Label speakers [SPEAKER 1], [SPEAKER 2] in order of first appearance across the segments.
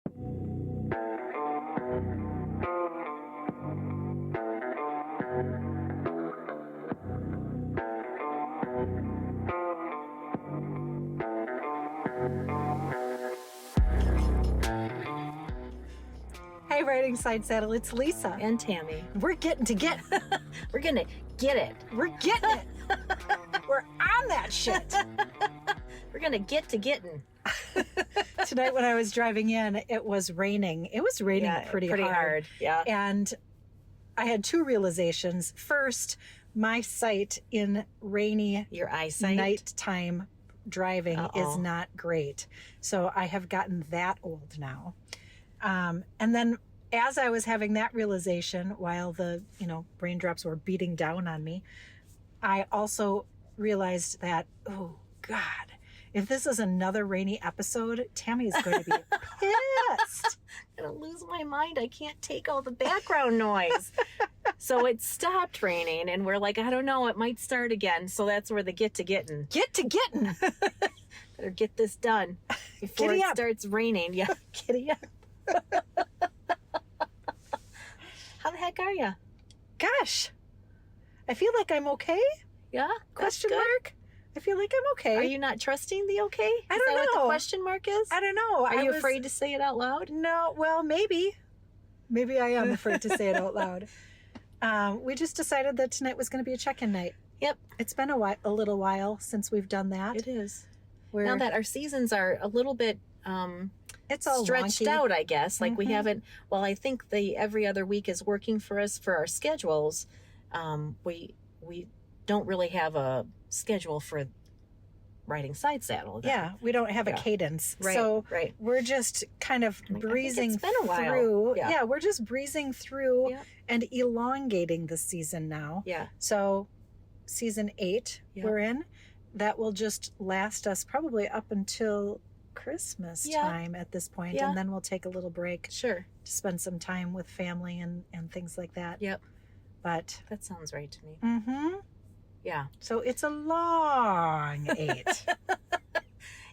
[SPEAKER 1] Hey, Riding Side Saddle, it's Lisa.
[SPEAKER 2] And Tammy.
[SPEAKER 1] We're getting to get.
[SPEAKER 2] We're going to get it.
[SPEAKER 1] We're getting it. We're on that shit.
[SPEAKER 2] We're going to get to getting.
[SPEAKER 1] Tonight when I was driving in, it was raining. It was raining pretty hard.
[SPEAKER 2] Yeah.
[SPEAKER 1] And I had two realizations. First, my sight in rainy
[SPEAKER 2] Your eyesight?
[SPEAKER 1] nighttime driving is not great. So I have gotten that old now. And then as I was having that realization while the, raindrops were beating down on me, I also realized that, oh God, if this is another rainy episode, Tammy is going to be pissed.
[SPEAKER 2] I'm going to lose my mind. I can't take all the background noise. So it stopped raining and we're like, I don't know, it might start again. So that's where the get to getting.
[SPEAKER 1] Get to getting.
[SPEAKER 2] Better get this done before
[SPEAKER 1] Giddy
[SPEAKER 2] it
[SPEAKER 1] up.
[SPEAKER 2] starts raining. Yeah.
[SPEAKER 1] Giddy up.
[SPEAKER 2] How the heck are you?
[SPEAKER 1] Gosh, I feel like I'm okay.
[SPEAKER 2] Yeah?
[SPEAKER 1] Question
[SPEAKER 2] That's good.
[SPEAKER 1] mark. I feel like I'm okay.
[SPEAKER 2] Are you not trusting the okay?
[SPEAKER 1] I
[SPEAKER 2] Is
[SPEAKER 1] don't
[SPEAKER 2] that what
[SPEAKER 1] know.
[SPEAKER 2] the question mark is?
[SPEAKER 1] I don't know.
[SPEAKER 2] Are you afraid to say it out loud?
[SPEAKER 1] No. Well, maybe. Maybe I am afraid to say it out loud. We just decided that tonight was going to be a check-in night.
[SPEAKER 2] Yep.
[SPEAKER 1] It's been a little while since we've done that.
[SPEAKER 2] It is.
[SPEAKER 1] We're,
[SPEAKER 2] Now that our seasons are a little bit
[SPEAKER 1] it's all
[SPEAKER 2] stretched
[SPEAKER 1] wonky.
[SPEAKER 2] out, I guess. Like we haven't, well, I think the every other week is working for us for our schedules. We don't really have a schedule for riding side saddle.
[SPEAKER 1] Yeah, we don't have a cadence.
[SPEAKER 2] Right,
[SPEAKER 1] so
[SPEAKER 2] right.
[SPEAKER 1] we're just kind of breezing
[SPEAKER 2] it's been a while.
[SPEAKER 1] through.
[SPEAKER 2] Yeah.
[SPEAKER 1] We're just breezing through
[SPEAKER 2] Yeah.
[SPEAKER 1] and elongating the season now.
[SPEAKER 2] Yeah.
[SPEAKER 1] So season 8
[SPEAKER 2] Yeah.
[SPEAKER 1] we're in. That will just last us probably up until Christmas time at this point.
[SPEAKER 2] Yeah.
[SPEAKER 1] And then we'll take a little break
[SPEAKER 2] Sure.
[SPEAKER 1] to spend some time with family and things like that.
[SPEAKER 2] Yep.
[SPEAKER 1] But
[SPEAKER 2] That sounds right to me. Yeah.
[SPEAKER 1] so it's a long 8.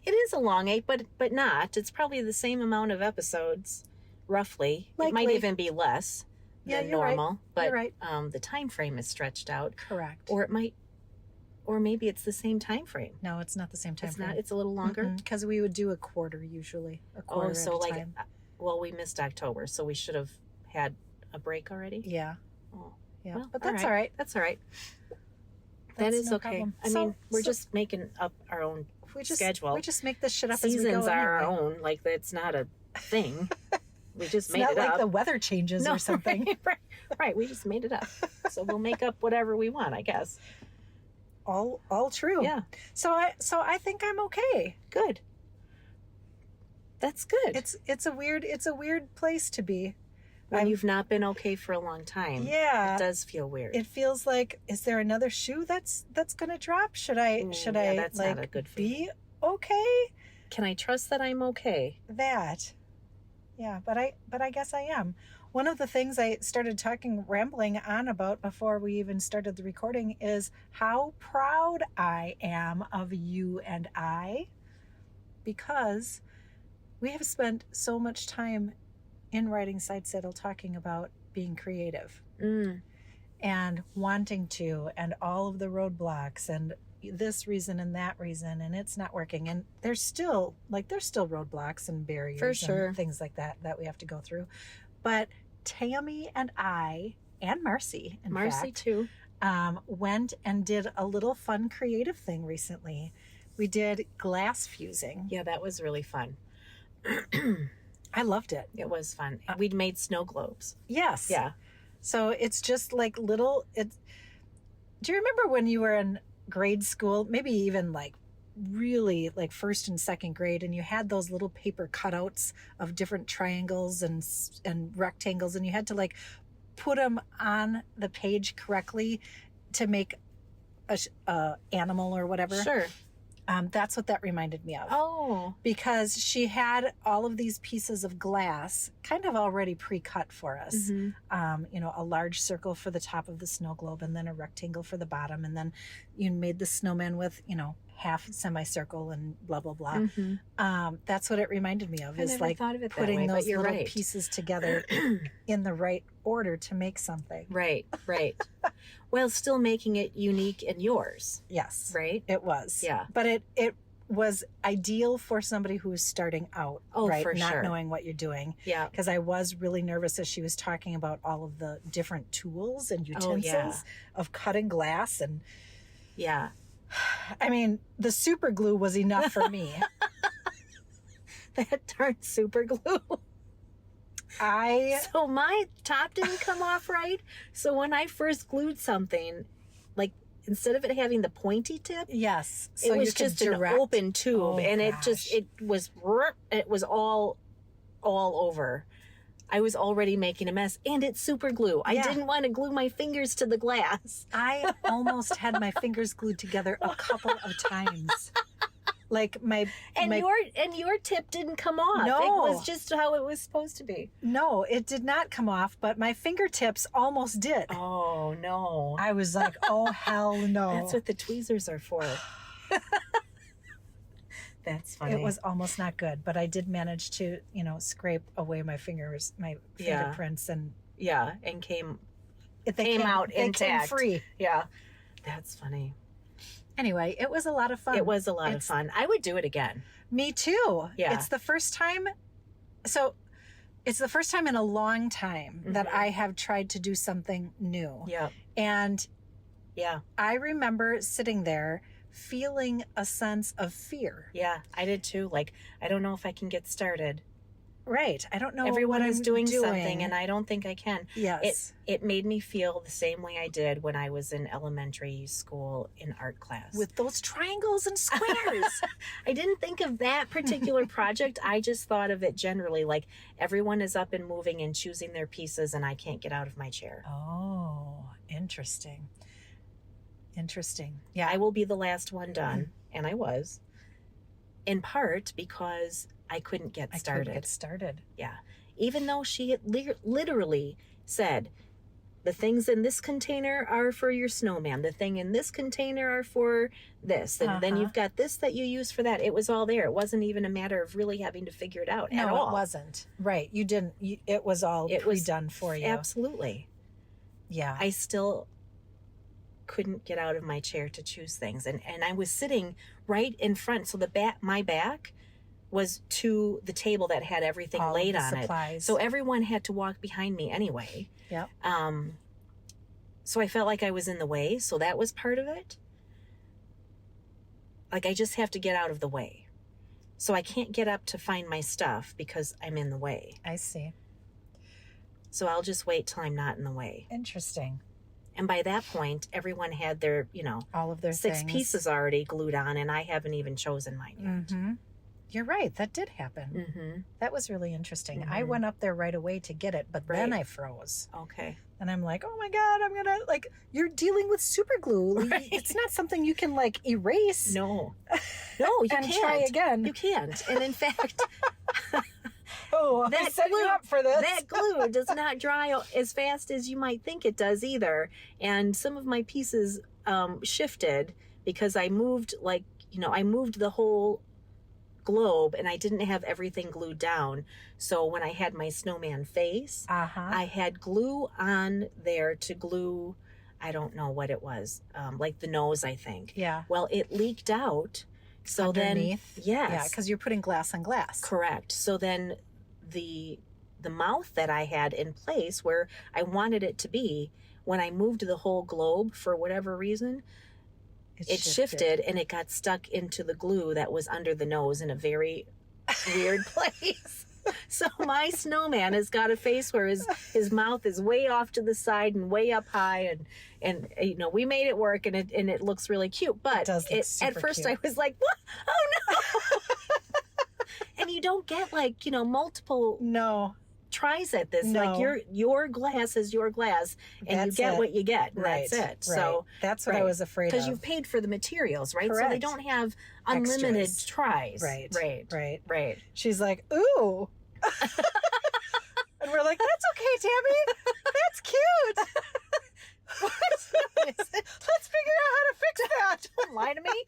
[SPEAKER 2] It is a long 8, but not. It's probably the same amount of episodes, roughly. It might
[SPEAKER 1] Likely.
[SPEAKER 2] even be less
[SPEAKER 1] Yeah,
[SPEAKER 2] than
[SPEAKER 1] you're right.
[SPEAKER 2] normal. But
[SPEAKER 1] You're right.
[SPEAKER 2] the time frame is stretched out.
[SPEAKER 1] Correct.
[SPEAKER 2] Or maybe it's the same time frame.
[SPEAKER 1] No, it's not the same time
[SPEAKER 2] It's
[SPEAKER 1] frame.
[SPEAKER 2] not. It's a little longer.
[SPEAKER 1] Because we would do a quarter usually. A quarter
[SPEAKER 2] so
[SPEAKER 1] at a
[SPEAKER 2] like,
[SPEAKER 1] time.
[SPEAKER 2] well, we missed October, so we should have had a break already.
[SPEAKER 1] Yeah.
[SPEAKER 2] Oh,
[SPEAKER 1] Yeah.
[SPEAKER 2] well,
[SPEAKER 1] but that's all right.
[SPEAKER 2] That's all right.
[SPEAKER 1] That's
[SPEAKER 2] that is
[SPEAKER 1] no
[SPEAKER 2] okay.
[SPEAKER 1] problem.
[SPEAKER 2] I mean, we're just making up our own schedule.
[SPEAKER 1] We just make this shit up as we go.
[SPEAKER 2] Seasons are our
[SPEAKER 1] anyway.
[SPEAKER 2] own. Like it's not a thing. We just
[SPEAKER 1] It's
[SPEAKER 2] made
[SPEAKER 1] not
[SPEAKER 2] it
[SPEAKER 1] like
[SPEAKER 2] up.
[SPEAKER 1] the weather changes or something.
[SPEAKER 2] Right. We just made it up. So we'll make up whatever we want, I guess.
[SPEAKER 1] All true.
[SPEAKER 2] Yeah.
[SPEAKER 1] So I think I'm okay.
[SPEAKER 2] Good. That's good.
[SPEAKER 1] It's a weird place to be.
[SPEAKER 2] When you've not been okay for a long time.
[SPEAKER 1] Yeah.
[SPEAKER 2] It does feel weird.
[SPEAKER 1] It feels like, is there another shoe that's gonna drop? Should I
[SPEAKER 2] that's
[SPEAKER 1] like
[SPEAKER 2] not a good
[SPEAKER 1] be okay?
[SPEAKER 2] Can I trust that I'm okay?
[SPEAKER 1] That. Yeah, but I guess I am. One of the things I started rambling on about before we even started the recording is how proud I am of you and I, because we have spent so much time in Riding Side Saddle talking about being creative and wanting to, and all of the roadblocks and this reason and that reason, and it's not working. And there's still roadblocks and barriers
[SPEAKER 2] For sure.
[SPEAKER 1] and things like that we have to go through. But Tammy and I, and Marcy, in fact,
[SPEAKER 2] too.
[SPEAKER 1] went and did a little fun creative thing recently. We did glass fusing.
[SPEAKER 2] Yeah, that was really fun.
[SPEAKER 1] I loved it.
[SPEAKER 2] It was fun. We'd made snow globes.
[SPEAKER 1] Yes.
[SPEAKER 2] Yeah.
[SPEAKER 1] So it's just like do you remember when you were in grade school, maybe even like really like first and second grade, and you had those little paper cutouts of different triangles and rectangles, and you had to like put them on the page correctly to make a animal or whatever?
[SPEAKER 2] Sure.
[SPEAKER 1] That's what that reminded me of.
[SPEAKER 2] Oh.
[SPEAKER 1] Because she had all of these pieces of glass kind of already pre-cut for us. A large circle for the top of the snow globe, and then a rectangle for the bottom. And then you made the snowman with, half semicircle and blah, blah, blah.
[SPEAKER 2] Mm-hmm.
[SPEAKER 1] That's what it reminded me of,
[SPEAKER 2] I
[SPEAKER 1] is
[SPEAKER 2] never
[SPEAKER 1] like
[SPEAKER 2] thought of it that
[SPEAKER 1] putting
[SPEAKER 2] way, but
[SPEAKER 1] those
[SPEAKER 2] you're
[SPEAKER 1] little
[SPEAKER 2] right.
[SPEAKER 1] pieces together in the right order to make something.
[SPEAKER 2] Right. While still making it unique and yours.
[SPEAKER 1] Yes.
[SPEAKER 2] Right?
[SPEAKER 1] It was.
[SPEAKER 2] Yeah.
[SPEAKER 1] But it was ideal for somebody who was starting out,
[SPEAKER 2] Oh,
[SPEAKER 1] right?
[SPEAKER 2] for
[SPEAKER 1] Not
[SPEAKER 2] sure.
[SPEAKER 1] knowing what you're doing.
[SPEAKER 2] Yeah.
[SPEAKER 1] Because I was really nervous as she was talking about all of the different tools and utensils of cutting glass. And
[SPEAKER 2] Yeah.
[SPEAKER 1] I mean, the super glue was enough for me.
[SPEAKER 2] That darn super glue. So my top didn't come off right. So when I first glued something, like instead of it having the pointy tip,
[SPEAKER 1] yes,
[SPEAKER 2] so it was just an open tube, and it was all over. I was already making a mess, and it's super glue. I didn't want to glue my fingers to the glass.
[SPEAKER 1] I almost had my fingers glued together a couple of times. Like
[SPEAKER 2] your tip didn't come off.
[SPEAKER 1] No.
[SPEAKER 2] It was just how it was supposed to be.
[SPEAKER 1] No, it did not come off, but my fingertips almost did.
[SPEAKER 2] Oh no.
[SPEAKER 1] I was like, oh hell no.
[SPEAKER 2] That's what the tweezers are for. That's funny.
[SPEAKER 1] It was almost not good, but I did manage to, scrape away my fingers, my fingerprints, and
[SPEAKER 2] and came
[SPEAKER 1] out intact. They came free.
[SPEAKER 2] Yeah. That's funny.
[SPEAKER 1] Anyway, it was a lot of fun.
[SPEAKER 2] It was a lot of fun. I would do it again.
[SPEAKER 1] Me too.
[SPEAKER 2] Yeah.
[SPEAKER 1] It's the first time. So it's the first time in a long time that I have tried to do something new.
[SPEAKER 2] Yeah.
[SPEAKER 1] And I remember sitting there feeling a sense of fear.
[SPEAKER 2] Yeah, I did too. Like, I don't know if I can get started.
[SPEAKER 1] Right. I don't know.
[SPEAKER 2] Everyone is doing something, and I don't think I can.
[SPEAKER 1] Yes.
[SPEAKER 2] It made me feel the same way I did when I was in elementary school in art class.
[SPEAKER 1] With those triangles and squares.
[SPEAKER 2] I didn't think of that particular project. I just thought of it generally, like everyone is up and moving and choosing their pieces, and I can't get out of my chair.
[SPEAKER 1] Oh, interesting. Yeah.
[SPEAKER 2] I will be the last one done, and I was. In part because I couldn't get started. Yeah. Even though she literally said, the things in this container are for your snowman. The thing in this container are for this. And then you've got this that you use for that. It was all there. It wasn't even a matter of really having to figure it out at all.
[SPEAKER 1] No, it wasn't. Right. You didn't. It was all pre-done for you.
[SPEAKER 2] Absolutely.
[SPEAKER 1] Yeah.
[SPEAKER 2] I still couldn't get out of my chair to choose things. And I was sitting right in front. So my back was to the table that had everything
[SPEAKER 1] all
[SPEAKER 2] laid
[SPEAKER 1] of the
[SPEAKER 2] on
[SPEAKER 1] supplies.
[SPEAKER 2] it. So everyone had to walk behind me anyway.
[SPEAKER 1] Yep.
[SPEAKER 2] So I felt like I was in the way. So that was part of it. Like, I just have to get out of the way. So I can't get up to find my stuff because I'm in the way.
[SPEAKER 1] I see.
[SPEAKER 2] So I'll just wait till I'm not in the way.
[SPEAKER 1] Interesting.
[SPEAKER 2] And by that point, everyone had their,
[SPEAKER 1] all of their
[SPEAKER 2] 6
[SPEAKER 1] things.
[SPEAKER 2] pieces already glued on, and I haven't even chosen mine yet.
[SPEAKER 1] Mm-hmm. You're right. That did happen.
[SPEAKER 2] Mm-hmm.
[SPEAKER 1] That was really interesting.
[SPEAKER 2] Mm-hmm.
[SPEAKER 1] I went up there right away to get it, but then I froze.
[SPEAKER 2] Okay.
[SPEAKER 1] And I'm like, oh my God, I'm going to, you're dealing with super glue.
[SPEAKER 2] Right.
[SPEAKER 1] It's not something you can, erase.
[SPEAKER 2] No, you
[SPEAKER 1] and
[SPEAKER 2] can't.
[SPEAKER 1] try again.
[SPEAKER 2] You can't. And in fact...
[SPEAKER 1] I set you up for this.
[SPEAKER 2] That glue does not dry as fast as you might think it does either. And some of my pieces shifted because I moved I moved the whole globe and I didn't have everything glued down. So when I had my snowman face, I had glue on there to glue, I don't know what it was, like the nose, I think.
[SPEAKER 1] Yeah.
[SPEAKER 2] Well, it leaked out. So
[SPEAKER 1] underneath?
[SPEAKER 2] Then, yes.
[SPEAKER 1] Yeah, because you're putting glass on glass.
[SPEAKER 2] Correct. So then the mouth that I had in place where I wanted it to be, when I moved the whole globe for whatever reason, it shifted and it got stuck into the glue that was under the nose in a very weird place. So my snowman has got a face where his mouth is way off to the side and way up high, and we made it work, and it looks really cute. But
[SPEAKER 1] it does look super
[SPEAKER 2] at first
[SPEAKER 1] cute.
[SPEAKER 2] I was like, what? Oh no! And you don't get multiple tries at this.
[SPEAKER 1] No.
[SPEAKER 2] Like your glass is your glass, and
[SPEAKER 1] That's
[SPEAKER 2] you get
[SPEAKER 1] it.
[SPEAKER 2] what you get. And
[SPEAKER 1] Right.
[SPEAKER 2] That's it.
[SPEAKER 1] Right.
[SPEAKER 2] So
[SPEAKER 1] that's what I was afraid of.
[SPEAKER 2] because you've paid for the materials, right? So they
[SPEAKER 1] Correct.
[SPEAKER 2] don't have unlimited
[SPEAKER 1] Extras.
[SPEAKER 2] tries.
[SPEAKER 1] Right. She's like, ooh. And we're like, that's okay, Tammy. That's cute. Let's figure out how to fix that.
[SPEAKER 2] Don't lie to me.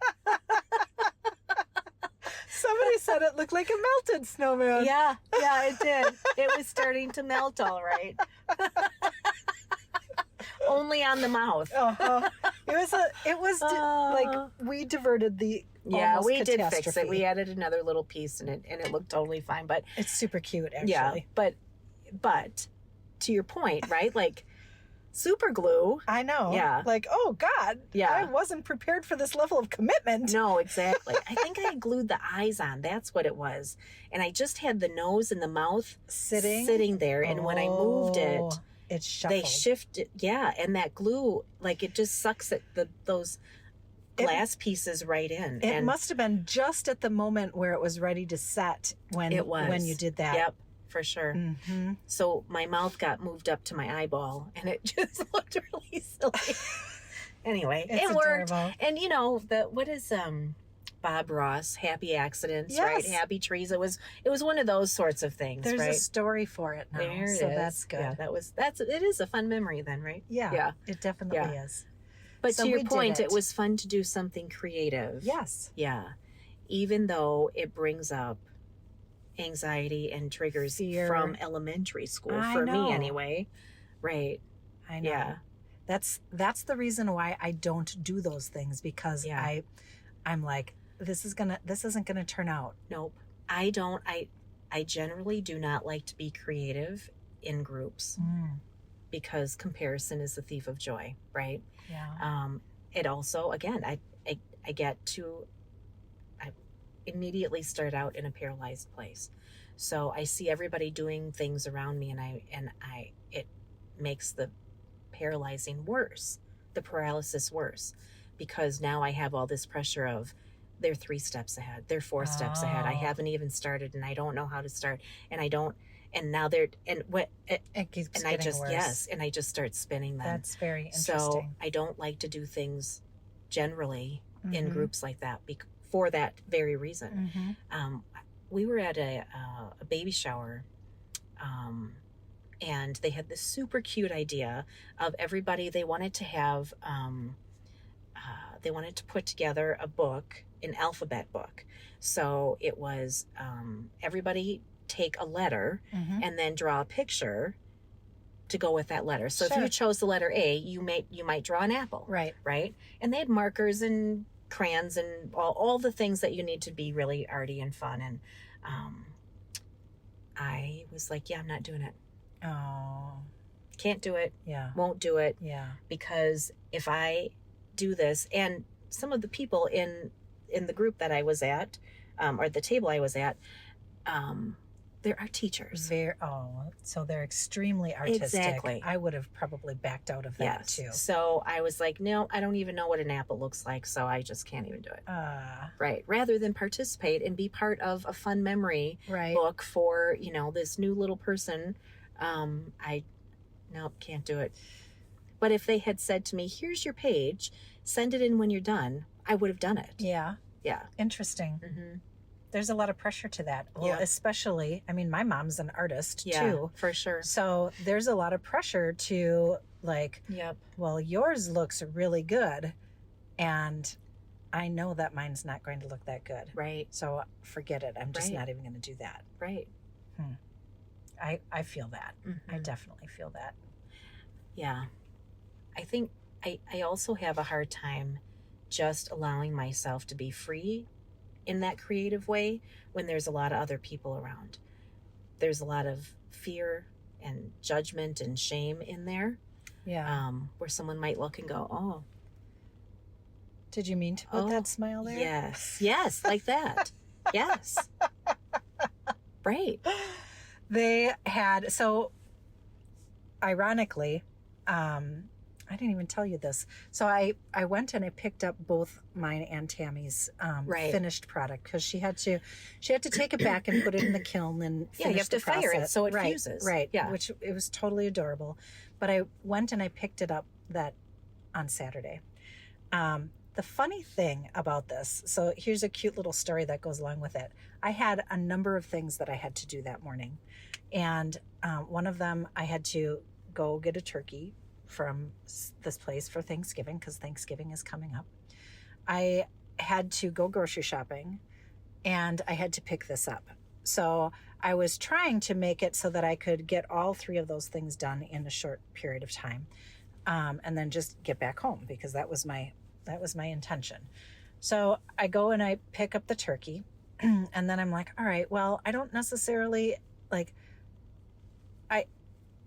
[SPEAKER 1] looked like a melted snowman.
[SPEAKER 2] Yeah, it did. It was starting to melt, all right. Only on the mouth.
[SPEAKER 1] It was like we diverted the
[SPEAKER 2] Yeah,
[SPEAKER 1] almost
[SPEAKER 2] we did fix
[SPEAKER 1] catastrophe.
[SPEAKER 2] it. We added another little piece in it, and it looked totally fine. But
[SPEAKER 1] it's super cute, actually.
[SPEAKER 2] yeah, but to your point, right? Like super glue.
[SPEAKER 1] I know.
[SPEAKER 2] Yeah.
[SPEAKER 1] Like, oh God.
[SPEAKER 2] Yeah.
[SPEAKER 1] I wasn't prepared for this level of commitment.
[SPEAKER 2] No, exactly. I think I glued the eyes on. That's what it was. And I just had the nose and the mouth sitting there. And when I moved
[SPEAKER 1] it shuffled.
[SPEAKER 2] they shifted. Yeah. And that glue, like it just sucks at those glass pieces right in.
[SPEAKER 1] It must have been just at the moment where it was ready to set when you did that.
[SPEAKER 2] Yep. For sure.
[SPEAKER 1] Mm-hmm.
[SPEAKER 2] So my mouth got moved up to my eyeball and it just looked really silly. Anyway, it worked.
[SPEAKER 1] Adorable.
[SPEAKER 2] And you know, what is Bob Ross, Happy Accidents,
[SPEAKER 1] Yes.
[SPEAKER 2] right? Happy Trees. It was one of those sorts of things,
[SPEAKER 1] There's
[SPEAKER 2] right?
[SPEAKER 1] a story for it now.
[SPEAKER 2] There it
[SPEAKER 1] so
[SPEAKER 2] is.
[SPEAKER 1] that's good.
[SPEAKER 2] Yeah, it is a fun memory then, right?
[SPEAKER 1] Yeah. It definitely
[SPEAKER 2] Yeah.
[SPEAKER 1] is.
[SPEAKER 2] But
[SPEAKER 1] So
[SPEAKER 2] to your
[SPEAKER 1] we did
[SPEAKER 2] point,
[SPEAKER 1] it.
[SPEAKER 2] it was fun to do something creative.
[SPEAKER 1] Yes.
[SPEAKER 2] Yeah. Even though it brings up anxiety and triggers
[SPEAKER 1] Fear.
[SPEAKER 2] from elementary school
[SPEAKER 1] I
[SPEAKER 2] for
[SPEAKER 1] know.
[SPEAKER 2] me anyway. Right.
[SPEAKER 1] I know.
[SPEAKER 2] Yeah.
[SPEAKER 1] That's the reason why I don't do those things, because
[SPEAKER 2] Yeah.
[SPEAKER 1] I'm like, this isn't gonna turn out.
[SPEAKER 2] Nope. I generally do not like to be creative in groups because comparison is the thief of joy, right?
[SPEAKER 1] Yeah.
[SPEAKER 2] It also, again, I immediately start out in a paralyzed place. So I see everybody doing things around me and it makes the paralyzing worse, the paralysis worse, because now I have all this pressure of they're 3 steps ahead, they're 4 steps ahead. I haven't even started and I don't know how to start and now they're and what
[SPEAKER 1] It keeps
[SPEAKER 2] and
[SPEAKER 1] getting
[SPEAKER 2] I just
[SPEAKER 1] worse.
[SPEAKER 2] and I just start spinning them.
[SPEAKER 1] That's very interesting.
[SPEAKER 2] So I don't like to do things generally in
[SPEAKER 1] Mhm.
[SPEAKER 2] groups like that for that very reason.
[SPEAKER 1] Mm-hmm.
[SPEAKER 2] We were at a baby shower, and they had this super cute idea of everybody. They wanted to have, they wanted to put together a book, an alphabet book. So it was everybody take a letter
[SPEAKER 1] Mm-hmm.
[SPEAKER 2] and then draw a picture to go with that letter. So if
[SPEAKER 1] Sure.
[SPEAKER 2] you chose the letter A, you might draw an apple,
[SPEAKER 1] Right.
[SPEAKER 2] right? And they had markers and crayons and all the things that you need to be really arty and fun. And I was like, yeah, I'm not doing it.
[SPEAKER 1] Oh.
[SPEAKER 2] Can't do it.
[SPEAKER 1] Yeah.
[SPEAKER 2] Won't do it.
[SPEAKER 1] Yeah.
[SPEAKER 2] Because if I do this, and some of the people in the group that I was at, or the table I was at, there are teachers.
[SPEAKER 1] So they're extremely artistic.
[SPEAKER 2] Exactly.
[SPEAKER 1] I would have probably backed out of that
[SPEAKER 2] Yes.
[SPEAKER 1] too.
[SPEAKER 2] So I was like, no, I don't even know what an apple looks like, so I just can't even do it. Right. Rather than participate and be part of a fun memory
[SPEAKER 1] Right.
[SPEAKER 2] book for, this new little person, can't do it. But if they had said to me, here's your page, send it in when you're done, I would have done it.
[SPEAKER 1] Yeah.
[SPEAKER 2] Yeah.
[SPEAKER 1] Interesting.
[SPEAKER 2] Mm-hmm.
[SPEAKER 1] There's a lot of pressure to that. Well,
[SPEAKER 2] Yeah.
[SPEAKER 1] especially, my mom's an artist
[SPEAKER 2] Yeah,
[SPEAKER 1] too.
[SPEAKER 2] for sure.
[SPEAKER 1] So there's a lot of pressure to
[SPEAKER 2] Yep.
[SPEAKER 1] well, yours looks really good. And I know that mine's not going to look that good.
[SPEAKER 2] Right.
[SPEAKER 1] So forget it. I'm just
[SPEAKER 2] Right.
[SPEAKER 1] not even going to do that.
[SPEAKER 2] Right.
[SPEAKER 1] I feel that. I
[SPEAKER 2] Mhm.
[SPEAKER 1] definitely feel that.
[SPEAKER 2] Yeah. I think I also have a hard time just allowing myself to be free in that creative way when there's a lot of other people around. There's a lot of fear and judgment and shame in there,
[SPEAKER 1] Yeah.
[SPEAKER 2] where someone might look and go, oh,
[SPEAKER 1] Did you mean to put that smile there?
[SPEAKER 2] yes, like that. Yes. Right.
[SPEAKER 1] They had, so ironically, I didn't even tell you this. So I went and I picked up both mine and Tammy's
[SPEAKER 2] Right.
[SPEAKER 1] finished product, because she had to take it back and put it in the kiln and
[SPEAKER 2] Yeah, you
[SPEAKER 1] finish
[SPEAKER 2] have to
[SPEAKER 1] the
[SPEAKER 2] fire it
[SPEAKER 1] process.
[SPEAKER 2] so it
[SPEAKER 1] right,
[SPEAKER 2] fuses.
[SPEAKER 1] Right.
[SPEAKER 2] Yeah.
[SPEAKER 1] Which it was totally adorable. But I went and I picked it up on Saturday. The funny thing about this, so here's a cute little story that goes along with it. I had a number of things that I had to do that morning. And one of them, I had to go get a turkey from this place for Thanksgiving, because Thanksgiving is coming up. I had to go grocery shopping. and I had to pick this up. So I was trying to make it so that I could get all 3 of those things done in a short period of time, and then just get back home, because that was my intention. So I go and I pick up the turkey, and then I'm like, all right, well, I don't necessarily like.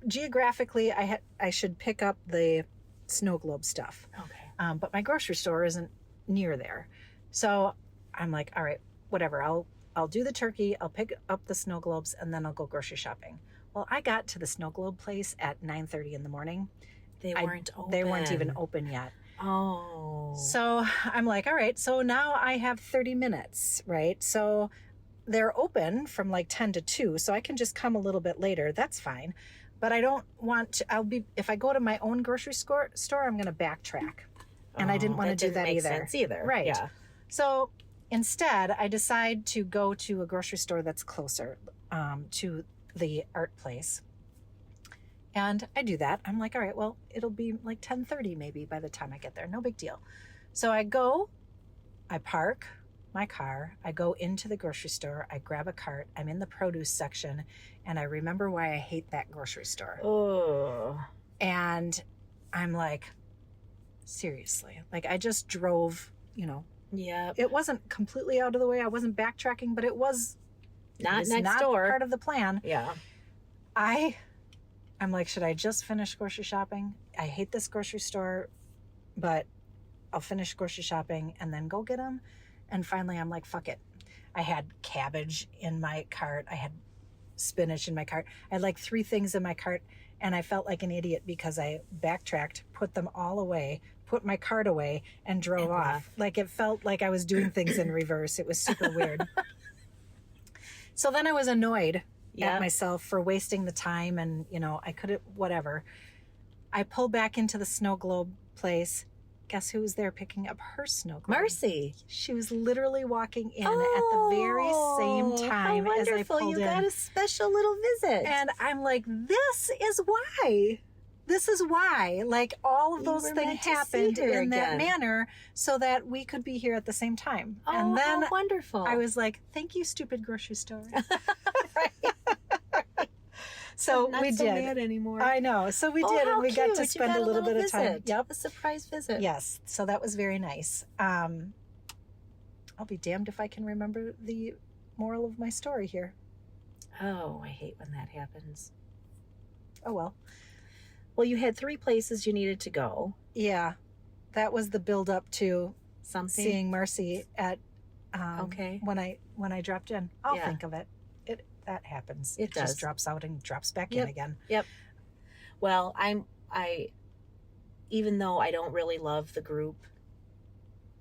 [SPEAKER 1] Geographically, I should pick up the snow globe stuff.
[SPEAKER 2] Okay.
[SPEAKER 1] But my grocery store isn't near there. So I'm like, all right, whatever. I'll do the turkey, I'll pick up the snow globes, and then I'll go grocery shopping. Well, I got to the snow globe place at 9:30 in the morning.
[SPEAKER 2] They weren't open.
[SPEAKER 1] They weren't even open yet.
[SPEAKER 2] Oh.
[SPEAKER 1] So I'm like, all right, so now I have 30 minutes, right? So they're open from like 10 to 2, so I can just come a little bit later. That's fine. But I don't want to, if I go to my own grocery store, I'm going to backtrack. And I didn't want to do that either.
[SPEAKER 2] Sense either.
[SPEAKER 1] Right.
[SPEAKER 2] Yeah.
[SPEAKER 1] So instead, I decide to go to a grocery store that's closer to the art place. And I do that. I'm like, all right, well, it'll be like 10:30 maybe by the time I get there. No big deal. So I go, I park my car, I go into the grocery store, I grab a cart, I'm in the produce section, and I remember why I hate that grocery store.
[SPEAKER 2] Oh.
[SPEAKER 1] And I'm like, seriously, like I just drove,
[SPEAKER 2] Yeah.
[SPEAKER 1] it wasn't completely out of the way. I wasn't backtracking, but it was
[SPEAKER 2] Not next
[SPEAKER 1] not
[SPEAKER 2] door.
[SPEAKER 1] part of the plan.
[SPEAKER 2] Yeah.
[SPEAKER 1] I'm like, should I just finish grocery shopping? I hate this grocery store, but I'll finish grocery shopping and then go get them. And finally, I'm like, fuck it. I had cabbage in my cart. I had spinach in my cart. I had like 3 things in my cart, and I felt like an idiot because I backtracked, put them all away, put my cart away, and drove off. Like it felt like I was doing things in reverse. It was super weird. So then I was annoyed at myself for wasting the time, and I could have whatever. I pull back into the snow globe place. Guess who was there picking up her snow globe?
[SPEAKER 2] Marcy.
[SPEAKER 1] She was literally walking in at the very same time as I pulled in.
[SPEAKER 2] You got a special little visit.
[SPEAKER 1] And I'm like, this is why. This is why. Like all of those things happened in that manner so that we could be here at the same time.
[SPEAKER 2] Oh,
[SPEAKER 1] and then
[SPEAKER 2] how wonderful.
[SPEAKER 1] I was like, thank you, stupid grocery store. Right. So
[SPEAKER 2] not
[SPEAKER 1] we
[SPEAKER 2] so
[SPEAKER 1] did.
[SPEAKER 2] Mad anymore.
[SPEAKER 1] I know. So we did, and we got to
[SPEAKER 2] cute.
[SPEAKER 1] spend a little bit of time.
[SPEAKER 2] Yep, a surprise visit.
[SPEAKER 1] Yes. So that was very nice. I'll be damned if I can remember the moral of my story here.
[SPEAKER 2] Oh, I hate when that happens.
[SPEAKER 1] Oh well.
[SPEAKER 2] Well, you had 3 places you needed to go.
[SPEAKER 1] Yeah, that was the build up to
[SPEAKER 2] Something.
[SPEAKER 1] seeing Marcy at.
[SPEAKER 2] Okay.
[SPEAKER 1] When I dropped in, I'll think of it. That happens.
[SPEAKER 2] It does.
[SPEAKER 1] Just drops out and drops back in again.
[SPEAKER 2] Yep. Well, I even though I don't really love the group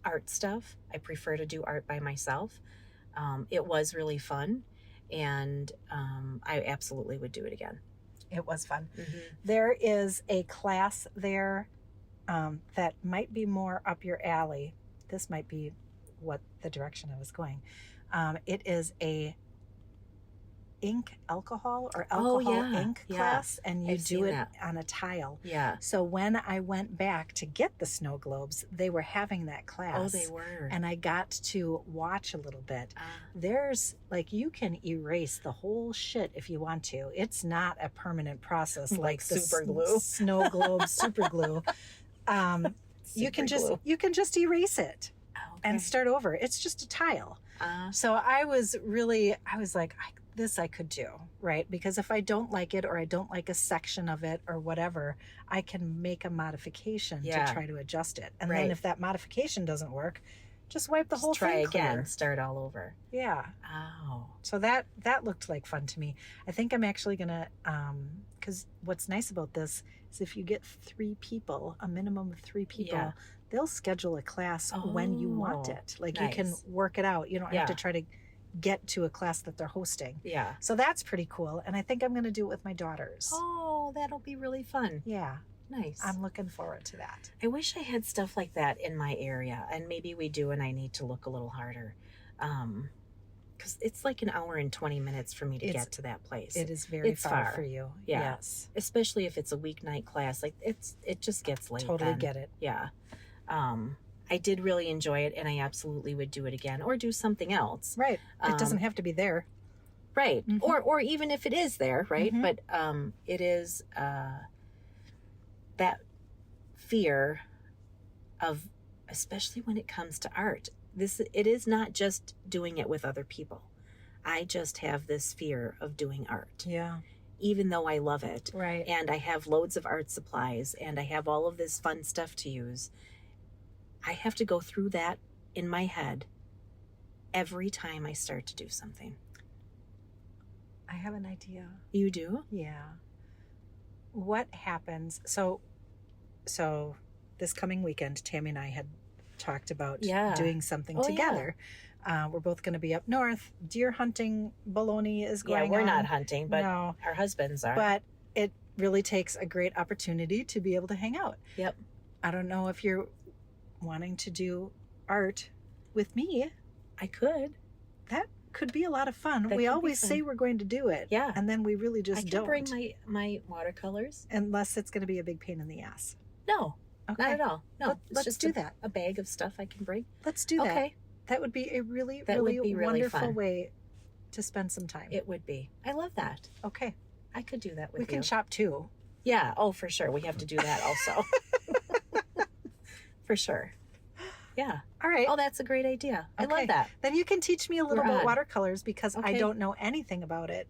[SPEAKER 2] art stuff, I prefer to do art by myself. It was really fun, and I absolutely would do it again.
[SPEAKER 1] It was fun.
[SPEAKER 2] Mm-hmm.
[SPEAKER 1] There is a class there that might be more up your alley. This might be what the direction I was going. It is a ink alcohol or alcohol ink class, and you do it on a tile.
[SPEAKER 2] Yeah.
[SPEAKER 1] So when I went back to get the snow globes, they were having that class.
[SPEAKER 2] Oh, they were.
[SPEAKER 1] And I got to watch a little bit. There's like, you can erase the whole shit if you want to. It's not a permanent process like the
[SPEAKER 2] super glue.
[SPEAKER 1] Snow globe super glue. You can just erase it and start over. It's just a tile. So I was like, this I could do, right? Because if I don't like it, or I don't like a section of it or whatever, I can make a modification to try to adjust it. And then if that modification doesn't work, just wipe the whole thing clear.
[SPEAKER 2] Again, start all over.
[SPEAKER 1] Yeah.
[SPEAKER 2] Oh.
[SPEAKER 1] So that looked like fun to me. I think I'm actually gonna, because what's nice about this is if you get 3 people, a minimum of 3 people, they'll schedule a class when you want it. Like you can work it out. You don't have to try to get to a class that they're hosting.
[SPEAKER 2] Yeah.
[SPEAKER 1] So that's pretty cool. And I think I'm going to do it with my daughters.
[SPEAKER 2] Oh, that'll be really fun.
[SPEAKER 1] Yeah.
[SPEAKER 2] Nice.
[SPEAKER 1] I'm looking forward to that.
[SPEAKER 2] I wish I had stuff like that in my area, and maybe we do, and I need to look a little harder. Because it's like an hour and 20 minutes for me to get to that place.
[SPEAKER 1] It is very far for you.
[SPEAKER 2] Yeah.
[SPEAKER 1] Yes.
[SPEAKER 2] Especially if it's a weeknight class. Like it just gets late.
[SPEAKER 1] Totally get it.
[SPEAKER 2] Yeah. I did really enjoy it, and I absolutely would do it again or do something else.
[SPEAKER 1] Right. It doesn't have to be there.
[SPEAKER 2] Right.
[SPEAKER 1] Mhm.
[SPEAKER 2] Or even if it is there, right?
[SPEAKER 1] Mhm.
[SPEAKER 2] But it is that fear of, especially when it comes to art. It is not just doing it with other people. I just have this fear of doing art.
[SPEAKER 1] Yeah.
[SPEAKER 2] Even though I love it.
[SPEAKER 1] Right.
[SPEAKER 2] And I have loads of art supplies and I have all of this fun stuff to use. I have to go through that in my head every time I start to do something.
[SPEAKER 1] I have an idea.
[SPEAKER 2] You do?
[SPEAKER 1] Yeah. What happens? So this coming weekend, Tammy and I had talked about doing something together. Yeah. We're both going to be up north. Deer hunting baloney is going on.
[SPEAKER 2] Yeah, we're not hunting, but
[SPEAKER 1] no,
[SPEAKER 2] our husbands are.
[SPEAKER 1] But it really takes a great opportunity to be able to hang out.
[SPEAKER 2] Yep.
[SPEAKER 1] I don't know if you're wanting to do art with me.
[SPEAKER 2] I could.
[SPEAKER 1] That could be a lot of fun. We always say we're going to do it.
[SPEAKER 2] Yeah.
[SPEAKER 1] And then we really just don't.
[SPEAKER 2] I can bring my watercolors.
[SPEAKER 1] Unless it's going to be a big pain in the ass.
[SPEAKER 2] No. Okay. Not at all. No.
[SPEAKER 1] Let's just do that.
[SPEAKER 2] A bag of stuff I can bring.
[SPEAKER 1] Let's do that. Okay. That would be a really wonderful
[SPEAKER 2] fun
[SPEAKER 1] way to spend some time.
[SPEAKER 2] It would be. I love that.
[SPEAKER 1] Okay.
[SPEAKER 2] I could do that with you.
[SPEAKER 1] We can shop too.
[SPEAKER 2] Yeah. Oh, for sure. We have to do that also. For sure. Yeah.
[SPEAKER 1] All right.
[SPEAKER 2] Oh, that's a great idea. I love that.
[SPEAKER 1] Then you can teach me a little about watercolors because I don't know anything about it.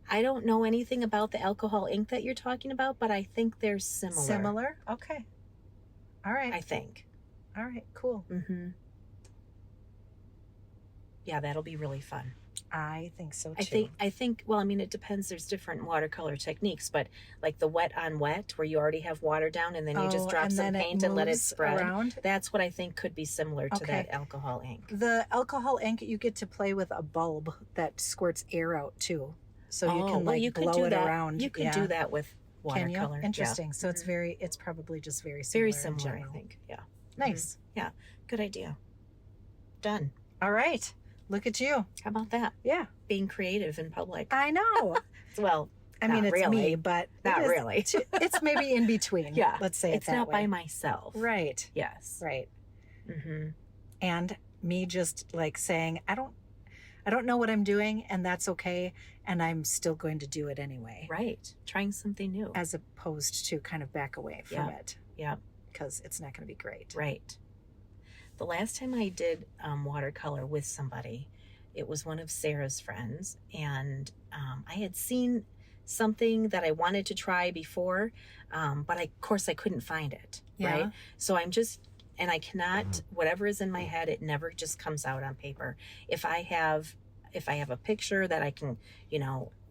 [SPEAKER 2] I don't know anything about the alcohol ink that you're talking about, but I think they're similar.
[SPEAKER 1] Similar? Okay. All right.
[SPEAKER 2] I think.
[SPEAKER 1] All right. Cool.
[SPEAKER 2] Mm-hmm. Yeah, that'll be really fun.
[SPEAKER 1] I think so too.
[SPEAKER 2] I think, well, I mean, it depends. There's different watercolor techniques, but like the wet on wet where you already have water down and then you just drop some paint and let it spread around. That's what I think could be similar to that alcohol ink.
[SPEAKER 1] The alcohol ink, you get to play with a bulb that squirts air out too. So you can blow it around.
[SPEAKER 2] You could do that with watercolor.
[SPEAKER 1] Can you? Interesting. Yeah. So it's probably just very similar.
[SPEAKER 2] Very similar, I think. Yeah.
[SPEAKER 1] Nice.
[SPEAKER 2] Mm-hmm. Yeah. Good idea. Done.
[SPEAKER 1] All right. Look at you.
[SPEAKER 2] How about that?
[SPEAKER 1] Yeah.
[SPEAKER 2] Being creative in public.
[SPEAKER 1] I know.
[SPEAKER 2] Well,
[SPEAKER 1] I mean, it's
[SPEAKER 2] really.
[SPEAKER 1] me, but
[SPEAKER 2] not really.
[SPEAKER 1] It's maybe in between.
[SPEAKER 2] Yeah.
[SPEAKER 1] Let's say
[SPEAKER 2] it's not by myself.
[SPEAKER 1] Right.
[SPEAKER 2] Yes.
[SPEAKER 1] Right.
[SPEAKER 2] Mm-hmm.
[SPEAKER 1] And me just like saying, I don't know what I'm doing, and that's okay, and I'm still going to do it anyway.
[SPEAKER 2] Right. Trying something new.
[SPEAKER 1] As opposed to kind of back away from it.
[SPEAKER 2] Yeah.
[SPEAKER 1] Because it's not going to be great.
[SPEAKER 2] Right. The last time I did watercolor with somebody, it was one of Sarah's friends, and I had seen something that I wanted to try before, but of course I couldn't find it, right? So and I cannot, whatever is in my head, it never just comes out on paper. If I have a picture that I can,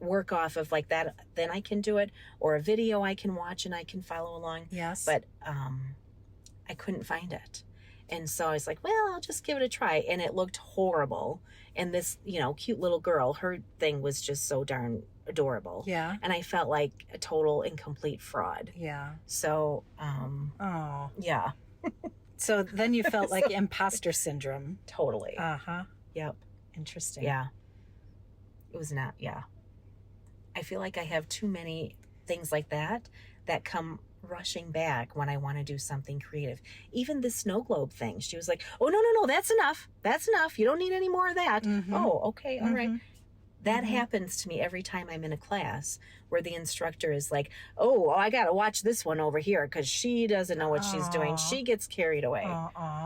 [SPEAKER 2] work off of like that, then I can do it, or a video I can watch and I can follow along.
[SPEAKER 1] Yes.
[SPEAKER 2] But I couldn't find it. And so I was like, well, I'll just give it a try. And it looked horrible. And this, cute little girl, her thing was just so darn adorable.
[SPEAKER 1] Yeah.
[SPEAKER 2] And I felt like a total incomplete fraud.
[SPEAKER 1] Yeah.
[SPEAKER 2] So, yeah.
[SPEAKER 1] So then you felt like imposter syndrome.
[SPEAKER 2] Totally.
[SPEAKER 1] Uh-huh.
[SPEAKER 2] Yep.
[SPEAKER 1] Interesting.
[SPEAKER 2] Yeah. It was not, yeah. I feel like I have too many things like that come rushing back when I want to do something creative. Even the snow globe thing. She was like, oh, no, that's enough. That's enough. You don't need any more of that. Mm-hmm. Oh, okay. All right. That happens to me every time I'm in a class where the instructor is like, oh, I got to watch this one over here because she doesn't know what she's doing. She gets carried away.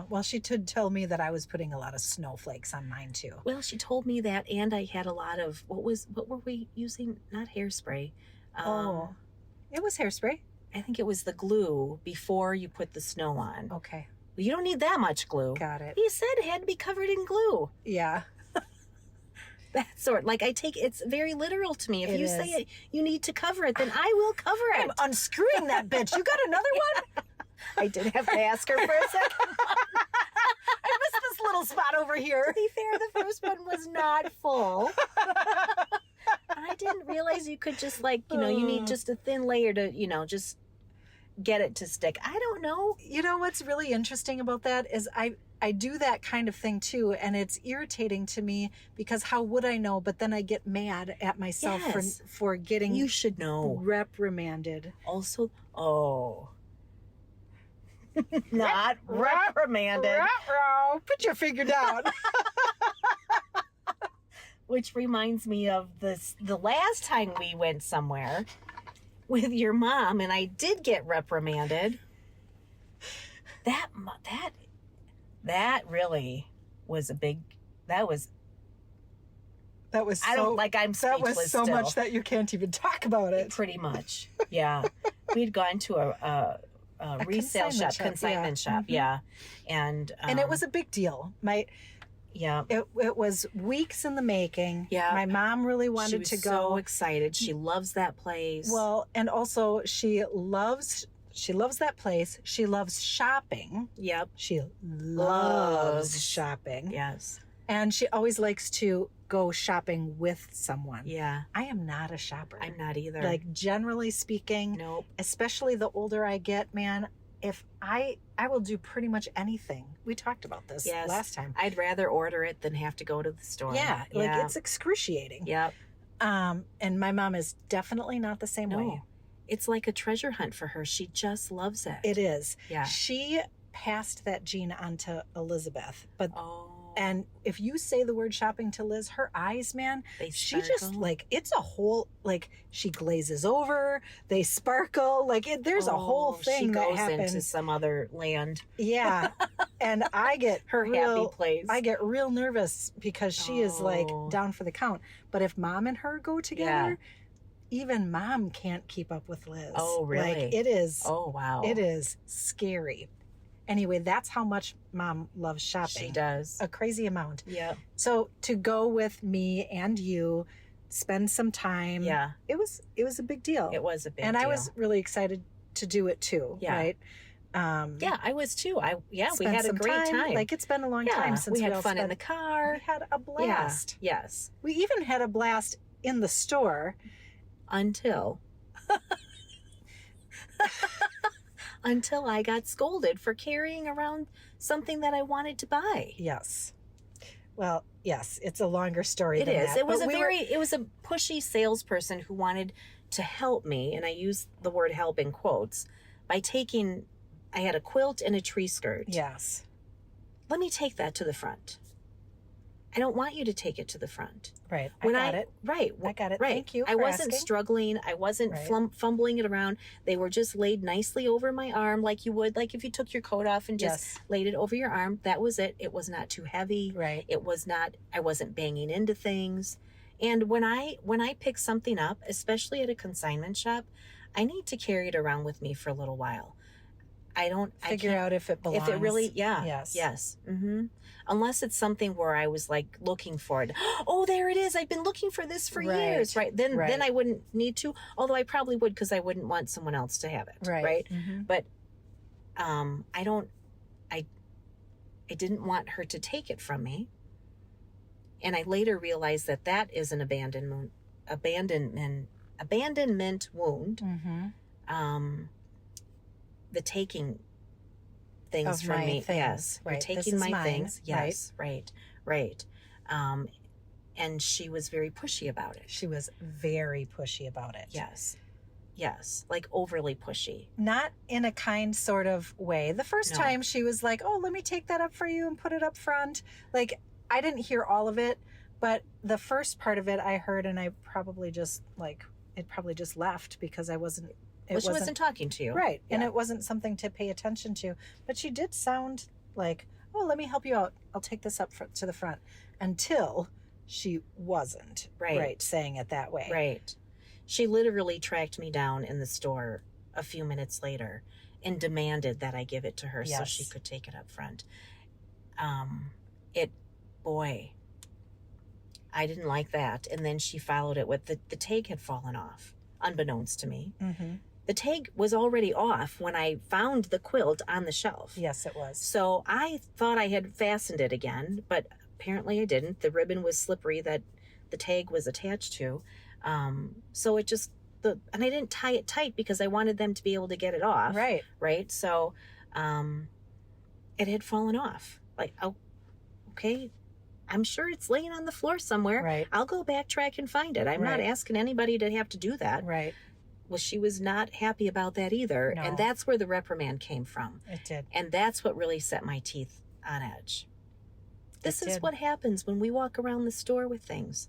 [SPEAKER 1] Well, she did tell me that I was putting a lot of snowflakes on mine too.
[SPEAKER 2] Well, she told me that, and I had a lot of, what were we using? Not hairspray.
[SPEAKER 1] It was hairspray.
[SPEAKER 2] I think it was the glue before you put the snow on.
[SPEAKER 1] Okay.
[SPEAKER 2] Well, you don't need that much glue.
[SPEAKER 1] Got it.
[SPEAKER 2] He said it had to be covered in glue.
[SPEAKER 1] Yeah.
[SPEAKER 2] That sort. Like, it's very literal to me. If you say you need to cover it, then I will cover it.
[SPEAKER 1] I'm unscrewing that bitch. You got another one?
[SPEAKER 2] I did have to ask her for a second.
[SPEAKER 1] I missed this little spot over here.
[SPEAKER 2] To be fair, the first one was not full. I didn't realize you could just you need just a thin layer to, just get it to stick. I don't know.
[SPEAKER 1] You know what's really interesting about that is I do that kind of thing too, and it's irritating to me because how would I know? But then I get mad at myself for getting
[SPEAKER 2] you should know
[SPEAKER 1] reprimanded.
[SPEAKER 2] Also, Not reprimanded.
[SPEAKER 1] Ruh-roh. Put your finger down.
[SPEAKER 2] Which reminds me of the last time we went somewhere with your mom, and I did get reprimanded. That really was a big. That was
[SPEAKER 1] so,
[SPEAKER 2] I don't like. I'm
[SPEAKER 1] that
[SPEAKER 2] speechless.
[SPEAKER 1] was so
[SPEAKER 2] still.
[SPEAKER 1] much that you can't even talk about it.
[SPEAKER 2] Pretty much, yeah. We'd gone to a resale shop, consignment shop, yeah, and
[SPEAKER 1] it was a big deal. It was weeks in the making.
[SPEAKER 2] Yeah,
[SPEAKER 1] my mom really wanted to go.
[SPEAKER 2] So excited. She loves that place.
[SPEAKER 1] Well, and also she loves that place. She loves shopping.
[SPEAKER 2] Yep.
[SPEAKER 1] She loves shopping.
[SPEAKER 2] Yes.
[SPEAKER 1] And she always likes to go shopping with someone.
[SPEAKER 2] Yeah.
[SPEAKER 1] I am not a shopper.
[SPEAKER 2] I'm not either.
[SPEAKER 1] Like, generally speaking,
[SPEAKER 2] nope.
[SPEAKER 1] Especially the older I get, man, if I will do pretty much anything. We talked about this last time.
[SPEAKER 2] I'd rather order it than have to go to the store.
[SPEAKER 1] Yeah. Like, it's excruciating.
[SPEAKER 2] Yep.
[SPEAKER 1] And my mom is definitely not the same way.
[SPEAKER 2] It's like a treasure hunt for her. She just loves it.
[SPEAKER 1] It is.
[SPEAKER 2] Yeah.
[SPEAKER 1] She passed that gene on to Elizabeth. But
[SPEAKER 2] oh.
[SPEAKER 1] And if you say the word shopping to Liz, her eyes, man, she just like, it's a whole, like, she glazes over, they sparkle, like there's a whole thing that happens.
[SPEAKER 2] Into some other land.
[SPEAKER 1] Yeah. And I get
[SPEAKER 2] her happy place.
[SPEAKER 1] I get real nervous because she is like down for the count. But if mom and her go together, even mom can't keep up with Liz.
[SPEAKER 2] Oh, really?
[SPEAKER 1] Like, it is.
[SPEAKER 2] Oh, wow.
[SPEAKER 1] It is scary. Anyway, that's how much mom loves shopping.
[SPEAKER 2] She does.
[SPEAKER 1] A crazy amount.
[SPEAKER 2] Yeah.
[SPEAKER 1] So to go with me and you, spend some time.
[SPEAKER 2] Yeah.
[SPEAKER 1] It was a big deal.
[SPEAKER 2] It was a big
[SPEAKER 1] deal. And I was really excited to do it too.
[SPEAKER 2] Yeah.
[SPEAKER 1] Right.
[SPEAKER 2] Yeah, I was too. We had a great time.
[SPEAKER 1] Like, it's been a long time since
[SPEAKER 2] we had fun in the car.
[SPEAKER 1] We had a blast.
[SPEAKER 2] Yeah. Yes.
[SPEAKER 1] We even had a blast in the store.
[SPEAKER 2] Until I got scolded for carrying around something that I wanted to buy.
[SPEAKER 1] Yes. Well, yes, it's a longer story than
[SPEAKER 2] that. It was it was a pushy salesperson who wanted to help me, and I use the word help in quotes, by I had a quilt and a tree skirt.
[SPEAKER 1] Yes.
[SPEAKER 2] Let me take that to the front. I don't want you to take it to the front.
[SPEAKER 1] Right. I got it.
[SPEAKER 2] Right.
[SPEAKER 1] I got it.
[SPEAKER 2] Right.
[SPEAKER 1] Thank you.
[SPEAKER 2] I wasn't struggling. I wasn't fumbling it around. They were just laid nicely over my arm, like you would, like if you took your coat off and just laid it over your arm. That was it. It was not too heavy.
[SPEAKER 1] Right.
[SPEAKER 2] It was not, I wasn't banging into things. And when I pick something up, especially at a consignment shop, I need to carry it around with me for a little while. I
[SPEAKER 1] figure out if it belongs.
[SPEAKER 2] If it really,
[SPEAKER 1] Yes.
[SPEAKER 2] Mm-hmm. Unless it's something where I was like looking for it. Oh, there it is. I've been looking for this for years. Right. Then I wouldn't need to, although I probably would, because I wouldn't want someone else to have it. Right.
[SPEAKER 1] Mm-hmm.
[SPEAKER 2] But I didn't want her to take it from me. And I later realized that is an abandonment wound.
[SPEAKER 1] Mm-hmm.
[SPEAKER 2] The taking things
[SPEAKER 1] of
[SPEAKER 2] from me.
[SPEAKER 1] Things.
[SPEAKER 2] Yes.
[SPEAKER 1] Right.
[SPEAKER 2] Taking my things. Yes. Right. And she was very pushy about it.
[SPEAKER 1] She was very pushy about it.
[SPEAKER 2] Yes. Like overly pushy.
[SPEAKER 1] Not in a kind sort of way. The first time she was like, oh, let me take that up for you and put it up front. Like, I didn't hear all of it, but the first part of it I heard, and I probably just it probably just left because I wasn't.
[SPEAKER 2] She wasn't talking to you.
[SPEAKER 1] Right. Yeah. And it wasn't something to pay attention to. But she did sound like, oh, let me help you out. I'll take this up to the front. Until she wasn't saying it that way.
[SPEAKER 2] Right. She literally tracked me down in the store a few minutes later and demanded that I give it to her so she could take it up front. I didn't like that. And then she followed it with the tag had fallen off, unbeknownst to me.
[SPEAKER 1] Mm-hmm.
[SPEAKER 2] The tag was already off when I found the quilt on the shelf.
[SPEAKER 1] Yes, it was.
[SPEAKER 2] So I thought I had fastened it again, but apparently I didn't. The ribbon was slippery that the tag was attached to. So it just, and I didn't tie it tight because I wanted them to be able to get it off. Right. So, it had fallen off. Like, oh, okay. I'm sure it's laying on the floor somewhere.
[SPEAKER 1] Right.
[SPEAKER 2] I'll go backtrack and find it. I'm not asking anybody to have to do that.
[SPEAKER 1] Right.
[SPEAKER 2] Well, she was not happy about that either.
[SPEAKER 1] No.
[SPEAKER 2] And that's where the reprimand came from.
[SPEAKER 1] It did.
[SPEAKER 2] And that's what really set my teeth on edge. This is
[SPEAKER 1] did.
[SPEAKER 2] what happens when we walk around the store with things.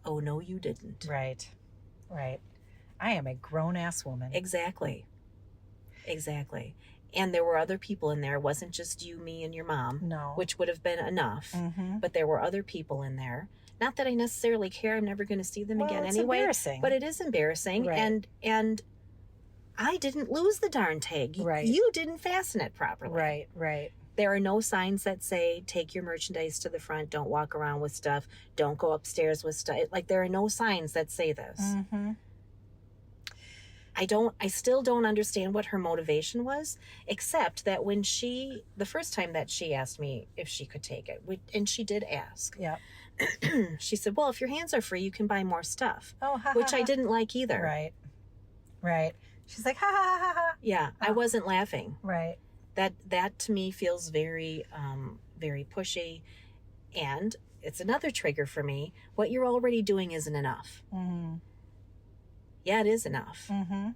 [SPEAKER 2] Oh, no, you didn't.
[SPEAKER 1] Right. Right. I am a grown-ass woman.
[SPEAKER 2] Exactly. Exactly. And there were other people in there. It wasn't just you, me, and your mom.
[SPEAKER 1] No.
[SPEAKER 2] Which would have been enough.
[SPEAKER 1] Mm-hmm.
[SPEAKER 2] But there were other people in there. Not that I necessarily care. I'm never going to see them again
[SPEAKER 1] it's
[SPEAKER 2] anyway.
[SPEAKER 1] embarrassing.
[SPEAKER 2] But it is embarrassing.
[SPEAKER 1] Right.
[SPEAKER 2] And I didn't lose the darn tag.
[SPEAKER 1] Right.
[SPEAKER 2] You didn't fasten it properly.
[SPEAKER 1] Right, right.
[SPEAKER 2] There are no signs that say, take your merchandise to the front. Don't walk around with stuff. Don't go upstairs with stuff. Like, there are no signs that say this.
[SPEAKER 1] Mm-hmm.
[SPEAKER 2] I still don't understand what her motivation was, except that when the first time that she asked me if she could take it, and she did ask.
[SPEAKER 1] Yeah.
[SPEAKER 2] She said, well, if your hands are free, you can buy more stuff.
[SPEAKER 1] Oh, ha,
[SPEAKER 2] which
[SPEAKER 1] ha,
[SPEAKER 2] I
[SPEAKER 1] ha.
[SPEAKER 2] didn't like either.
[SPEAKER 1] Right. Right. She's like, ha, ha, ha, ha.
[SPEAKER 2] Yeah, I wasn't laughing.
[SPEAKER 1] Right.
[SPEAKER 2] That to me feels very, very pushy. And it's another trigger for me. What you're already doing isn't enough.
[SPEAKER 1] Mm-hmm.
[SPEAKER 2] Yeah, it is enough.
[SPEAKER 1] Mm-hmm.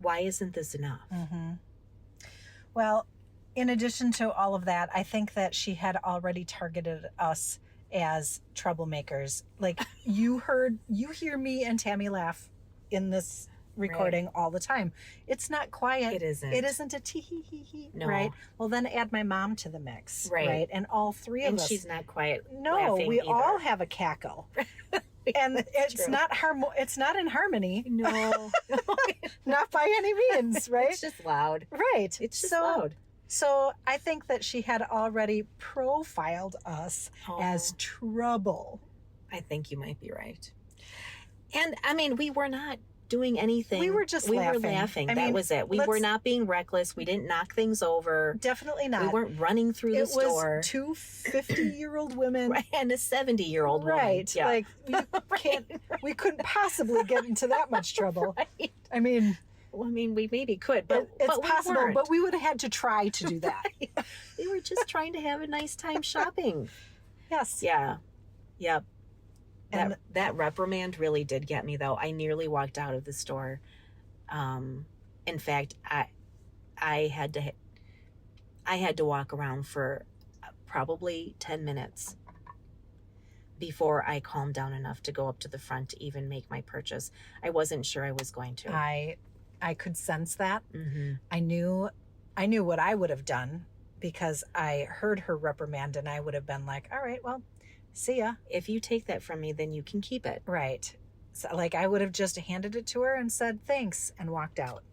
[SPEAKER 2] Why isn't this enough?
[SPEAKER 1] Mm-hmm. Well, in addition to all of that, I think that she had already targeted us as troublemakers. Like you hear me and Tammy laugh in this recording all the time. It's not quiet.
[SPEAKER 2] It isn't.
[SPEAKER 1] It isn't a tee hee hee hee.
[SPEAKER 2] No.
[SPEAKER 1] Right. Well, then add my mom to the mix.
[SPEAKER 2] Right.
[SPEAKER 1] And all three of
[SPEAKER 2] And
[SPEAKER 1] us.
[SPEAKER 2] she's not quiet.
[SPEAKER 1] No,
[SPEAKER 2] laughing
[SPEAKER 1] we
[SPEAKER 2] either.
[SPEAKER 1] all have a cackle. And it's
[SPEAKER 2] true.
[SPEAKER 1] it's not in harmony.
[SPEAKER 2] No.
[SPEAKER 1] Not by any means, right?
[SPEAKER 2] It's just loud.
[SPEAKER 1] Right.
[SPEAKER 2] It's just
[SPEAKER 1] so,
[SPEAKER 2] loud.
[SPEAKER 1] So I think that she had already profiled us as trouble.
[SPEAKER 2] I think you might be right. And I mean, we were not doing anything.
[SPEAKER 1] We were just laughing.
[SPEAKER 2] We were laughing.
[SPEAKER 1] I
[SPEAKER 2] That
[SPEAKER 1] mean,
[SPEAKER 2] was it. We were not being reckless. We didn't knock things over.
[SPEAKER 1] Definitely not.
[SPEAKER 2] We weren't running through the store.
[SPEAKER 1] It was two 50-year-old women.
[SPEAKER 2] Right, and a 70-year-old woman.
[SPEAKER 1] Right.
[SPEAKER 2] Yeah.
[SPEAKER 1] Like, we couldn't possibly get into that much trouble.
[SPEAKER 2] Right.
[SPEAKER 1] I mean...
[SPEAKER 2] Well, I mean, we maybe could, but
[SPEAKER 1] it's
[SPEAKER 2] but
[SPEAKER 1] possible,
[SPEAKER 2] we weren't.
[SPEAKER 1] but we would have had to try to do that.
[SPEAKER 2] We were just trying to have a nice time shopping.
[SPEAKER 1] Yes.
[SPEAKER 2] Yeah. Yep.
[SPEAKER 1] And
[SPEAKER 2] that reprimand really did get me, though. I nearly walked out of the store. In fact, I had to walk around for probably 10 minutes before I calmed down enough to go up to the front to even make my purchase. I wasn't sure I was going to.
[SPEAKER 1] I could sense that.
[SPEAKER 2] Mm-hmm.
[SPEAKER 1] I knew what I would have done because I heard her reprimand and I would have been like, all right, well, see ya.
[SPEAKER 2] If you take that from me, then you can keep it.
[SPEAKER 1] Right. So, like, I would have just handed it to her and said thanks and walked out.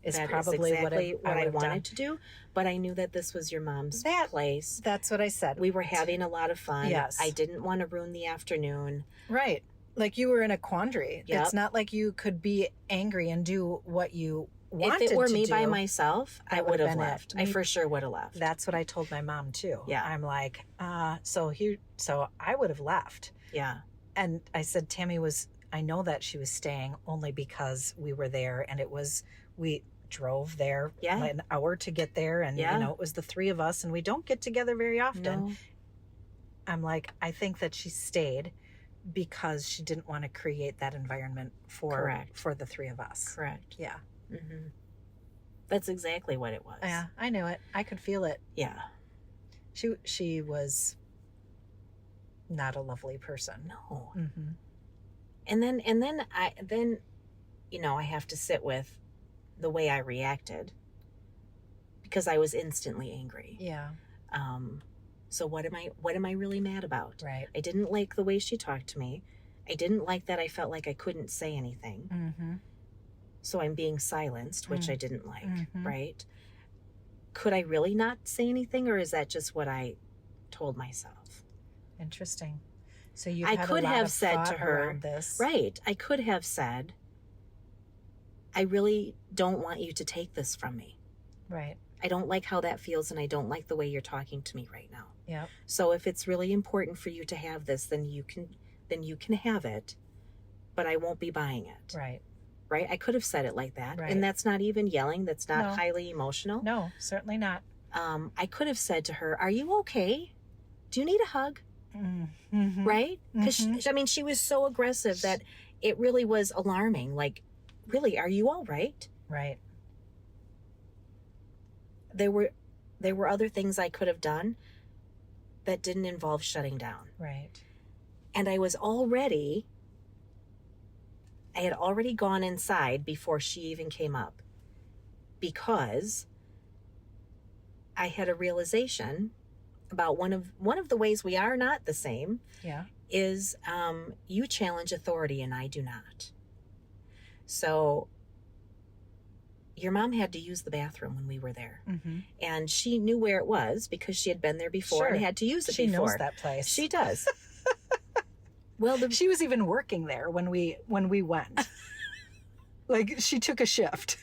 [SPEAKER 2] That
[SPEAKER 1] probably
[SPEAKER 2] is exactly what I wanted
[SPEAKER 1] done.
[SPEAKER 2] to do, but I knew that this was your mom's place.
[SPEAKER 1] That's what I said.
[SPEAKER 2] We were having a lot of fun.
[SPEAKER 1] Yes.
[SPEAKER 2] I didn't want to ruin the afternoon.
[SPEAKER 1] Right. Like you were in a quandary.
[SPEAKER 2] Yep.
[SPEAKER 1] It's not like you could be angry and do what you wanted to do.
[SPEAKER 2] If it were me by myself, I would have
[SPEAKER 1] been
[SPEAKER 2] left.
[SPEAKER 1] it.
[SPEAKER 2] I for sure would have left.
[SPEAKER 1] That's what I told my mom too.
[SPEAKER 2] Yeah.
[SPEAKER 1] I'm like, so I would have left.
[SPEAKER 2] Yeah.
[SPEAKER 1] And I said, I know that she was staying only because we were there and we drove there an hour to get there. And, it was the three of us and we don't get together very often.
[SPEAKER 2] No.
[SPEAKER 1] I'm like, I think that she stayed because she didn't want to create that environment for the three of us.
[SPEAKER 2] Correct.
[SPEAKER 1] Yeah.
[SPEAKER 2] Mm-hmm. That's exactly what it was.
[SPEAKER 1] Yeah, I knew it. I could feel it.
[SPEAKER 2] Yeah.
[SPEAKER 1] She was not a lovely person.
[SPEAKER 2] No.
[SPEAKER 1] Mm-hmm.
[SPEAKER 2] And then I have to sit with the way I reacted because I was instantly angry.
[SPEAKER 1] Yeah.
[SPEAKER 2] So what am I really mad about?
[SPEAKER 1] Right.
[SPEAKER 2] I didn't like the way she talked to me. I didn't like that I felt like I couldn't say anything.
[SPEAKER 1] Mm-hmm.
[SPEAKER 2] So I'm being silenced, which I didn't like,
[SPEAKER 1] Mm-hmm.
[SPEAKER 2] right? Could I really not say anything, or is that just what I told myself?
[SPEAKER 1] Interesting. So you
[SPEAKER 2] I
[SPEAKER 1] had
[SPEAKER 2] could
[SPEAKER 1] a lot
[SPEAKER 2] have
[SPEAKER 1] of
[SPEAKER 2] said
[SPEAKER 1] thought
[SPEAKER 2] to her,
[SPEAKER 1] around this.
[SPEAKER 2] right, I could have said, I really don't want you to take this from me.
[SPEAKER 1] Right.
[SPEAKER 2] I don't like how that feels, and I don't like the way you're talking to me right now.
[SPEAKER 1] Yeah.
[SPEAKER 2] So if it's really important for you to have this, then you can have it, but I won't be buying it.
[SPEAKER 1] Right.
[SPEAKER 2] Right? I could have said it like that.
[SPEAKER 1] Right.
[SPEAKER 2] And that's not even yelling. That's not
[SPEAKER 1] No.
[SPEAKER 2] highly emotional.
[SPEAKER 1] No, certainly not.
[SPEAKER 2] I could have said to her, are you okay? Do you need a hug?
[SPEAKER 1] Mm-hmm.
[SPEAKER 2] right? Because
[SPEAKER 1] Mm-hmm.
[SPEAKER 2] I mean, she was so aggressive that it really was alarming. Like, really, are you all right?
[SPEAKER 1] Right.
[SPEAKER 2] There were other things I could have done that didn't involve shutting down.
[SPEAKER 1] Right.
[SPEAKER 2] And I had already gone inside before she even came up, because I had a realization about one of the ways we are not the same.
[SPEAKER 1] Yeah.
[SPEAKER 2] Is you challenge authority and I do not. So your mom had to use the bathroom when we were there.
[SPEAKER 1] Mm-hmm.
[SPEAKER 2] And she knew where it was because she had been there before and had to use it
[SPEAKER 1] she
[SPEAKER 2] before.
[SPEAKER 1] She knows that place.
[SPEAKER 2] She does. Well,
[SPEAKER 1] she was even working there when we went. Like, she took a shift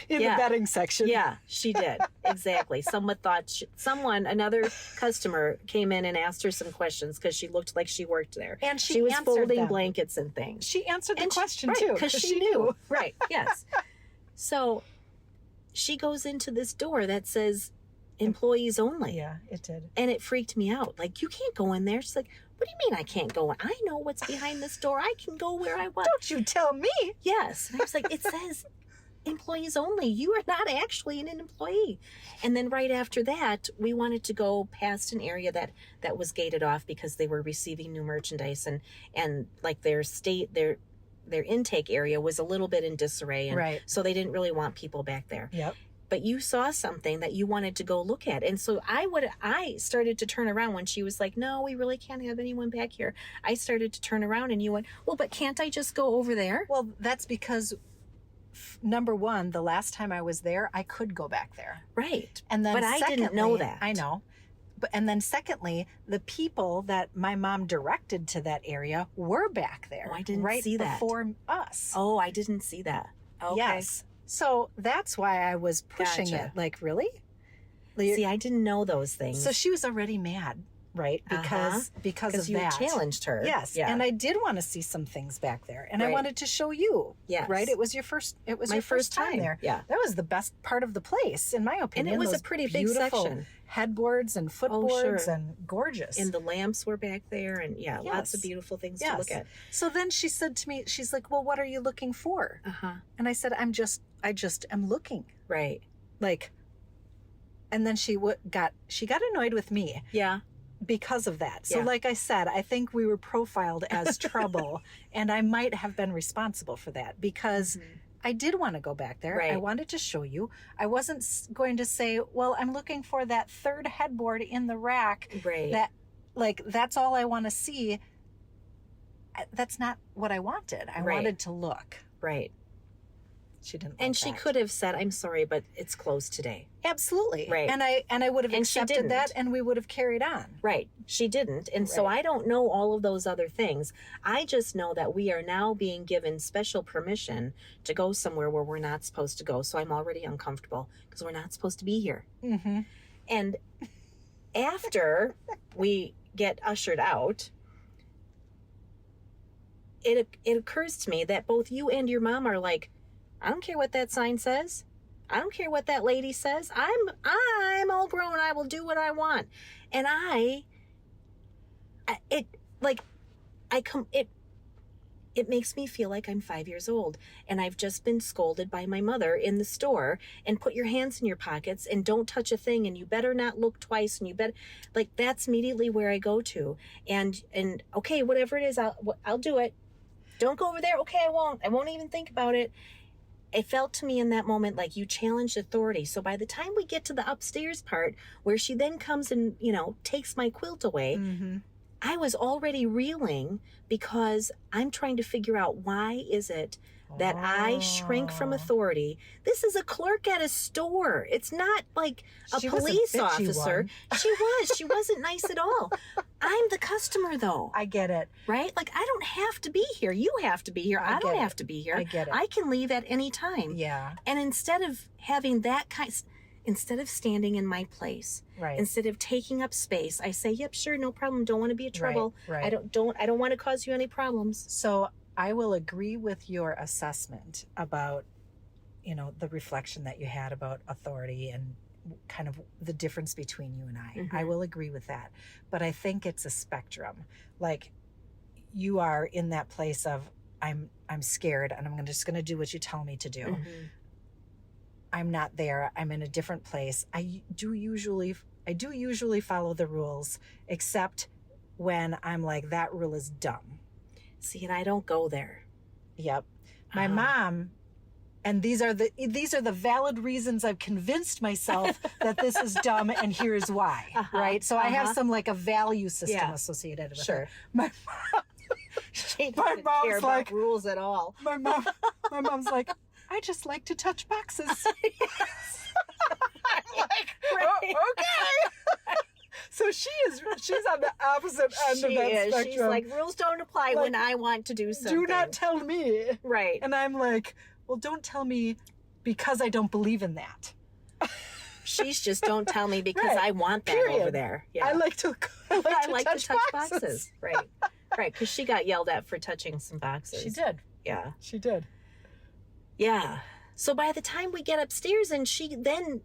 [SPEAKER 1] in the bedding section.
[SPEAKER 2] Yeah, she did. Exactly. Another customer came in and asked her some questions because she looked like she worked there.
[SPEAKER 1] And she
[SPEAKER 2] was folding
[SPEAKER 1] them.
[SPEAKER 2] blankets and things.
[SPEAKER 1] She answered the question,
[SPEAKER 2] right,
[SPEAKER 1] too.
[SPEAKER 2] Because she knew. Right, yes. So she goes into this door that says employees only.
[SPEAKER 1] Yeah, it did.
[SPEAKER 2] And it freaked me out. Like, you can't go in there. She's like, what do you mean I can't go in? I know what's behind this door. I can go where I want.
[SPEAKER 1] Don't you tell me.
[SPEAKER 2] Yes. And I was like, it says employees only. You are not actually an employee. And then right after that, we wanted to go past an area that was gated off because they were receiving new merchandise, and like their intake area was a little bit in disarray, and
[SPEAKER 1] right.
[SPEAKER 2] So they didn't really want people back there.
[SPEAKER 1] Yep.
[SPEAKER 2] But you saw something that you wanted to go look at. And so I started to turn around when she was like, no, we really can't have anyone back here. I started to turn around and you went, well, but can't I just go over there?
[SPEAKER 1] Well, that's because number one, the last time I was there, I could go back there.
[SPEAKER 2] Right.
[SPEAKER 1] And then
[SPEAKER 2] but I didn't know that.
[SPEAKER 1] I know. And then secondly, the people that my mom directed to that area were back there.
[SPEAKER 2] Oh, I didn't see that.
[SPEAKER 1] Before us.
[SPEAKER 2] Oh, I didn't see that. Okay.
[SPEAKER 1] Yes. So that's why I was pushing it. Like, really?
[SPEAKER 2] See, I didn't know those things.
[SPEAKER 1] So she was already mad, right? Because of
[SPEAKER 2] you
[SPEAKER 1] that.
[SPEAKER 2] Challenged her.
[SPEAKER 1] Yes. Yeah. And I did want to see some things back there. And I wanted to show you.
[SPEAKER 2] Yes.
[SPEAKER 1] Right? It was your first your first time there.
[SPEAKER 2] Yeah.
[SPEAKER 1] That was the best part of the place, in my opinion.
[SPEAKER 2] And it was a pretty big section.
[SPEAKER 1] Headboards and footboards and gorgeous.
[SPEAKER 2] And the lamps were back there, and lots of beautiful things to look at.
[SPEAKER 1] So then she said to me, she's like, well, what are you looking for? And I said, I just am looking.
[SPEAKER 2] Right.
[SPEAKER 1] Like, and then she got annoyed with me.
[SPEAKER 2] Yeah.
[SPEAKER 1] Because of that. So like I said, I think we were profiled as trouble, and I might have been responsible for that because I did want to go back there.
[SPEAKER 2] Right.
[SPEAKER 1] I wanted to show you. I wasn't going to say, well, I'm looking for that third headboard in the rack.
[SPEAKER 2] Right.
[SPEAKER 1] That's all I want to see. That's not what I wanted. I wanted to look.
[SPEAKER 2] Right.
[SPEAKER 1] She didn't.
[SPEAKER 2] And she could have said, I'm sorry, but it's closed today.
[SPEAKER 1] Absolutely.
[SPEAKER 2] Right.
[SPEAKER 1] And I would have accepted that, and we would have carried on.
[SPEAKER 2] Right. She didn't. And so I don't know all of those other things. I just know that we are now being given special permission to go somewhere where we're not supposed to go. So I'm already uncomfortable because we're not supposed to be here.
[SPEAKER 1] Mm-hmm.
[SPEAKER 2] And after we get ushered out, it occurs to me that both you and your mom are like, I don't care what that sign says. I don't care what that lady says. I'm all grown. I will do what I want. And it makes me feel like I'm 5 years old and I've just been scolded by my mother in the store and put your hands in your pockets and don't touch a thing and you better not look twice and you better, like, that's immediately where I go to. And okay, whatever it is, I'll do it. Don't go over there. Okay, I won't even think about it. It felt to me in that moment like you challenged authority. So by the time we get to the upstairs part where she then comes and, takes my quilt away, I was already reeling because I'm trying to figure out, why is it that I shrink from authority? This is a clerk at a store. It's not like a police officer. She wasn't nice at all. I'm the customer, though.
[SPEAKER 1] I get it.
[SPEAKER 2] Right? Like, I don't have to be here. You have to be here. I don't have to be here.
[SPEAKER 1] I get it.
[SPEAKER 2] I can leave at any time.
[SPEAKER 1] Yeah.
[SPEAKER 2] And instead of having instead of standing in my place, instead of taking up space, I say, yep, sure, no problem. Don't want to be a trouble.
[SPEAKER 1] Right.
[SPEAKER 2] I don't want to cause you any problems.
[SPEAKER 1] So I will agree with your assessment about, the reflection that you had about authority kind of the difference between you and I.
[SPEAKER 2] Mhm.
[SPEAKER 1] I will agree with that. But I think it's a spectrum. Like, you are in that place of, I'm scared and I'm just going to do what you tell me to do.
[SPEAKER 2] Mhm.
[SPEAKER 1] I'm not there. I'm in a different place. I do usually follow the rules, except when I'm like, that rule is dumb.
[SPEAKER 2] See, and I don't go there.
[SPEAKER 1] Yep. My
[SPEAKER 2] Uh-huh.
[SPEAKER 1] mom, and these are the valid reasons I've convinced myself that this is dumb, and here's why. Right? So I have some like a value system associated with it. My mom,
[SPEAKER 2] She
[SPEAKER 1] my
[SPEAKER 2] doesn't
[SPEAKER 1] mom's
[SPEAKER 2] care about
[SPEAKER 1] like,
[SPEAKER 2] rules at all.
[SPEAKER 1] my mom's like, I just like to touch boxes. Like,
[SPEAKER 2] Right.
[SPEAKER 1] oh, okay. So she's on the opposite end of that spectrum.
[SPEAKER 2] She's like, rules don't apply when I want to do something.
[SPEAKER 1] Do not tell me.
[SPEAKER 2] Right.
[SPEAKER 1] And I'm like, well, don't tell me because I don't believe in that.
[SPEAKER 2] She's just, don't tell me because I want that over there. Yeah.
[SPEAKER 1] I like to touch
[SPEAKER 2] boxes. Right. Right. Because she got yelled at for touching some boxes.
[SPEAKER 1] She did.
[SPEAKER 2] Yeah.
[SPEAKER 1] She did.
[SPEAKER 2] Yeah. So by the time we get upstairs and she then,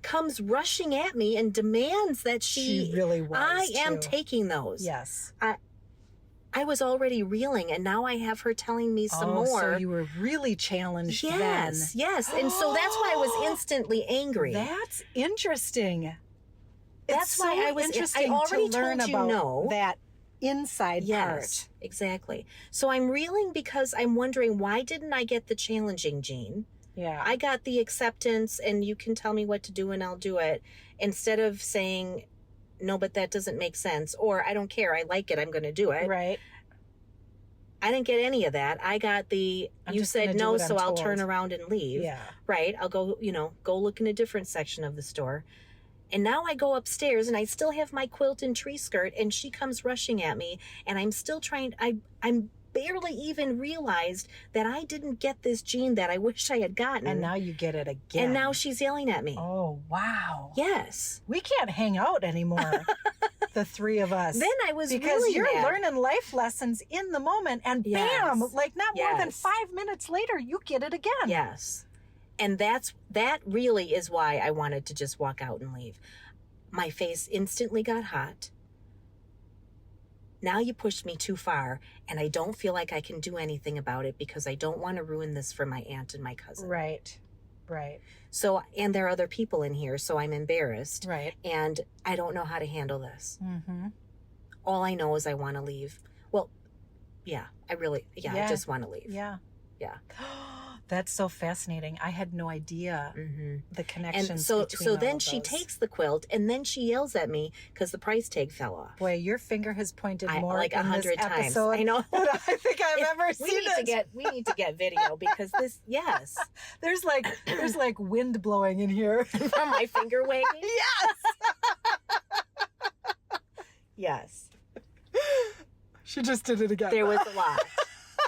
[SPEAKER 2] comes rushing at me and demands that
[SPEAKER 1] She really was.
[SPEAKER 2] I am
[SPEAKER 1] too.
[SPEAKER 2] taking those.
[SPEAKER 1] Yes.
[SPEAKER 2] I was already reeling and now I have her telling me some more.
[SPEAKER 1] So you were really challenged then.
[SPEAKER 2] Yes. And so that's why I was instantly angry.
[SPEAKER 1] That's interesting.
[SPEAKER 2] That's why I was
[SPEAKER 1] interesting
[SPEAKER 2] I already
[SPEAKER 1] to learn
[SPEAKER 2] told you
[SPEAKER 1] about
[SPEAKER 2] no.
[SPEAKER 1] that inside part.
[SPEAKER 2] Exactly. So I'm reeling because I'm wondering, why didn't I get the challenging gene?
[SPEAKER 1] Yeah.
[SPEAKER 2] I got the acceptance and you can tell me what to do and I'll do it, instead of saying, no, but that doesn't make sense, or I don't care, I like it, I'm going to do it.
[SPEAKER 1] Right.
[SPEAKER 2] I didn't get any of that. I got the, you said no, so I'll turn around and leave.
[SPEAKER 1] Yeah.
[SPEAKER 2] Right. I'll go, go look in a different section of the store. And now I go upstairs and I still have my quilt and tree skirt and she comes rushing at me and I'm still trying, I'm barely even realized that I didn't get this gene that I wish I had gotten.
[SPEAKER 1] And now you get it again.
[SPEAKER 2] And now she's yelling at me.
[SPEAKER 1] Oh, wow.
[SPEAKER 2] Yes.
[SPEAKER 1] We can't hang out anymore, the three of us.
[SPEAKER 2] Then I was
[SPEAKER 1] because
[SPEAKER 2] really
[SPEAKER 1] you're
[SPEAKER 2] mad.
[SPEAKER 1] learning life lessons in the moment and bam, like not more than 5 minutes later, you get it again.
[SPEAKER 2] Yes. And that really is why I wanted to just walk out and leave. My face instantly got hot. Now you pushed me too far, and I don't feel like I can do anything about it because I don't want to ruin this for my aunt and my cousin.
[SPEAKER 1] Right. Right.
[SPEAKER 2] So, and there are other people in here, so I'm embarrassed.
[SPEAKER 1] Right.
[SPEAKER 2] And I don't know how to handle this.
[SPEAKER 1] Mm-hmm.
[SPEAKER 2] All I know is I want to leave. Well, yeah, I just want to leave.
[SPEAKER 1] Yeah.
[SPEAKER 2] Yeah.
[SPEAKER 1] That's so fascinating. I had no idea the connections.
[SPEAKER 2] And so
[SPEAKER 1] between
[SPEAKER 2] then
[SPEAKER 1] all of
[SPEAKER 2] she
[SPEAKER 1] those.
[SPEAKER 2] takes the quilt and then she yells at me because the price tag fell off.
[SPEAKER 1] Boy, your finger has pointed more
[SPEAKER 2] like
[SPEAKER 1] in
[SPEAKER 2] 100
[SPEAKER 1] this
[SPEAKER 2] times.
[SPEAKER 1] episode
[SPEAKER 2] I know.
[SPEAKER 1] than I think I've ever seen it.
[SPEAKER 2] We need to get video because this, yes.
[SPEAKER 1] There's like wind blowing in here
[SPEAKER 2] From my finger wagging.
[SPEAKER 1] Yes.
[SPEAKER 2] Yes.
[SPEAKER 1] She just did it again.
[SPEAKER 2] There was a lot.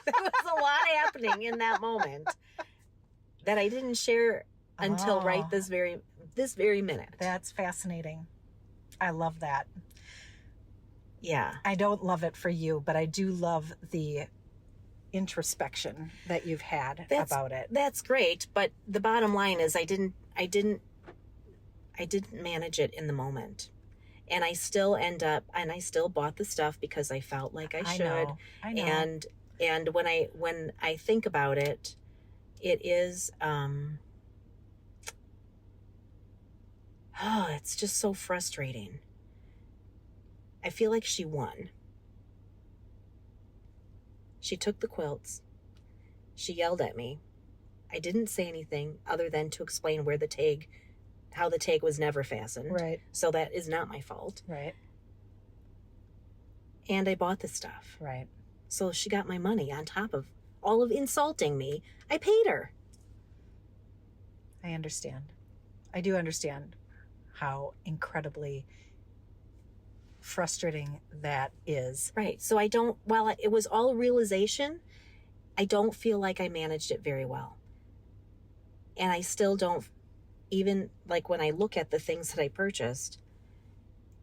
[SPEAKER 2] There was a lot happening in that moment that I didn't share until right this very minute.
[SPEAKER 1] That's fascinating. I love that.
[SPEAKER 2] Yeah.
[SPEAKER 1] I don't love it for you, but I do love the introspection that you've had about it.
[SPEAKER 2] That's great, but the bottom line is I didn't manage it in the moment. And I still I still bought the stuff because I felt like I should.
[SPEAKER 1] I know.
[SPEAKER 2] And when I think about it, it is it's just so frustrating. I feel like she won. She took the quilts. She yelled at me. I didn't say anything other than to explain how the tag was never fastened.
[SPEAKER 1] Right.
[SPEAKER 2] So that is not my fault.
[SPEAKER 1] Right.
[SPEAKER 2] And I bought the stuff.
[SPEAKER 1] Right.
[SPEAKER 2] So she got my money on top of all of insulting me. I paid her.
[SPEAKER 1] I understand. I do understand how incredibly frustrating that is.
[SPEAKER 2] Right. So while it was all realization, I don't feel like I managed it very well. And I still don't, even like when I look at the things that I purchased.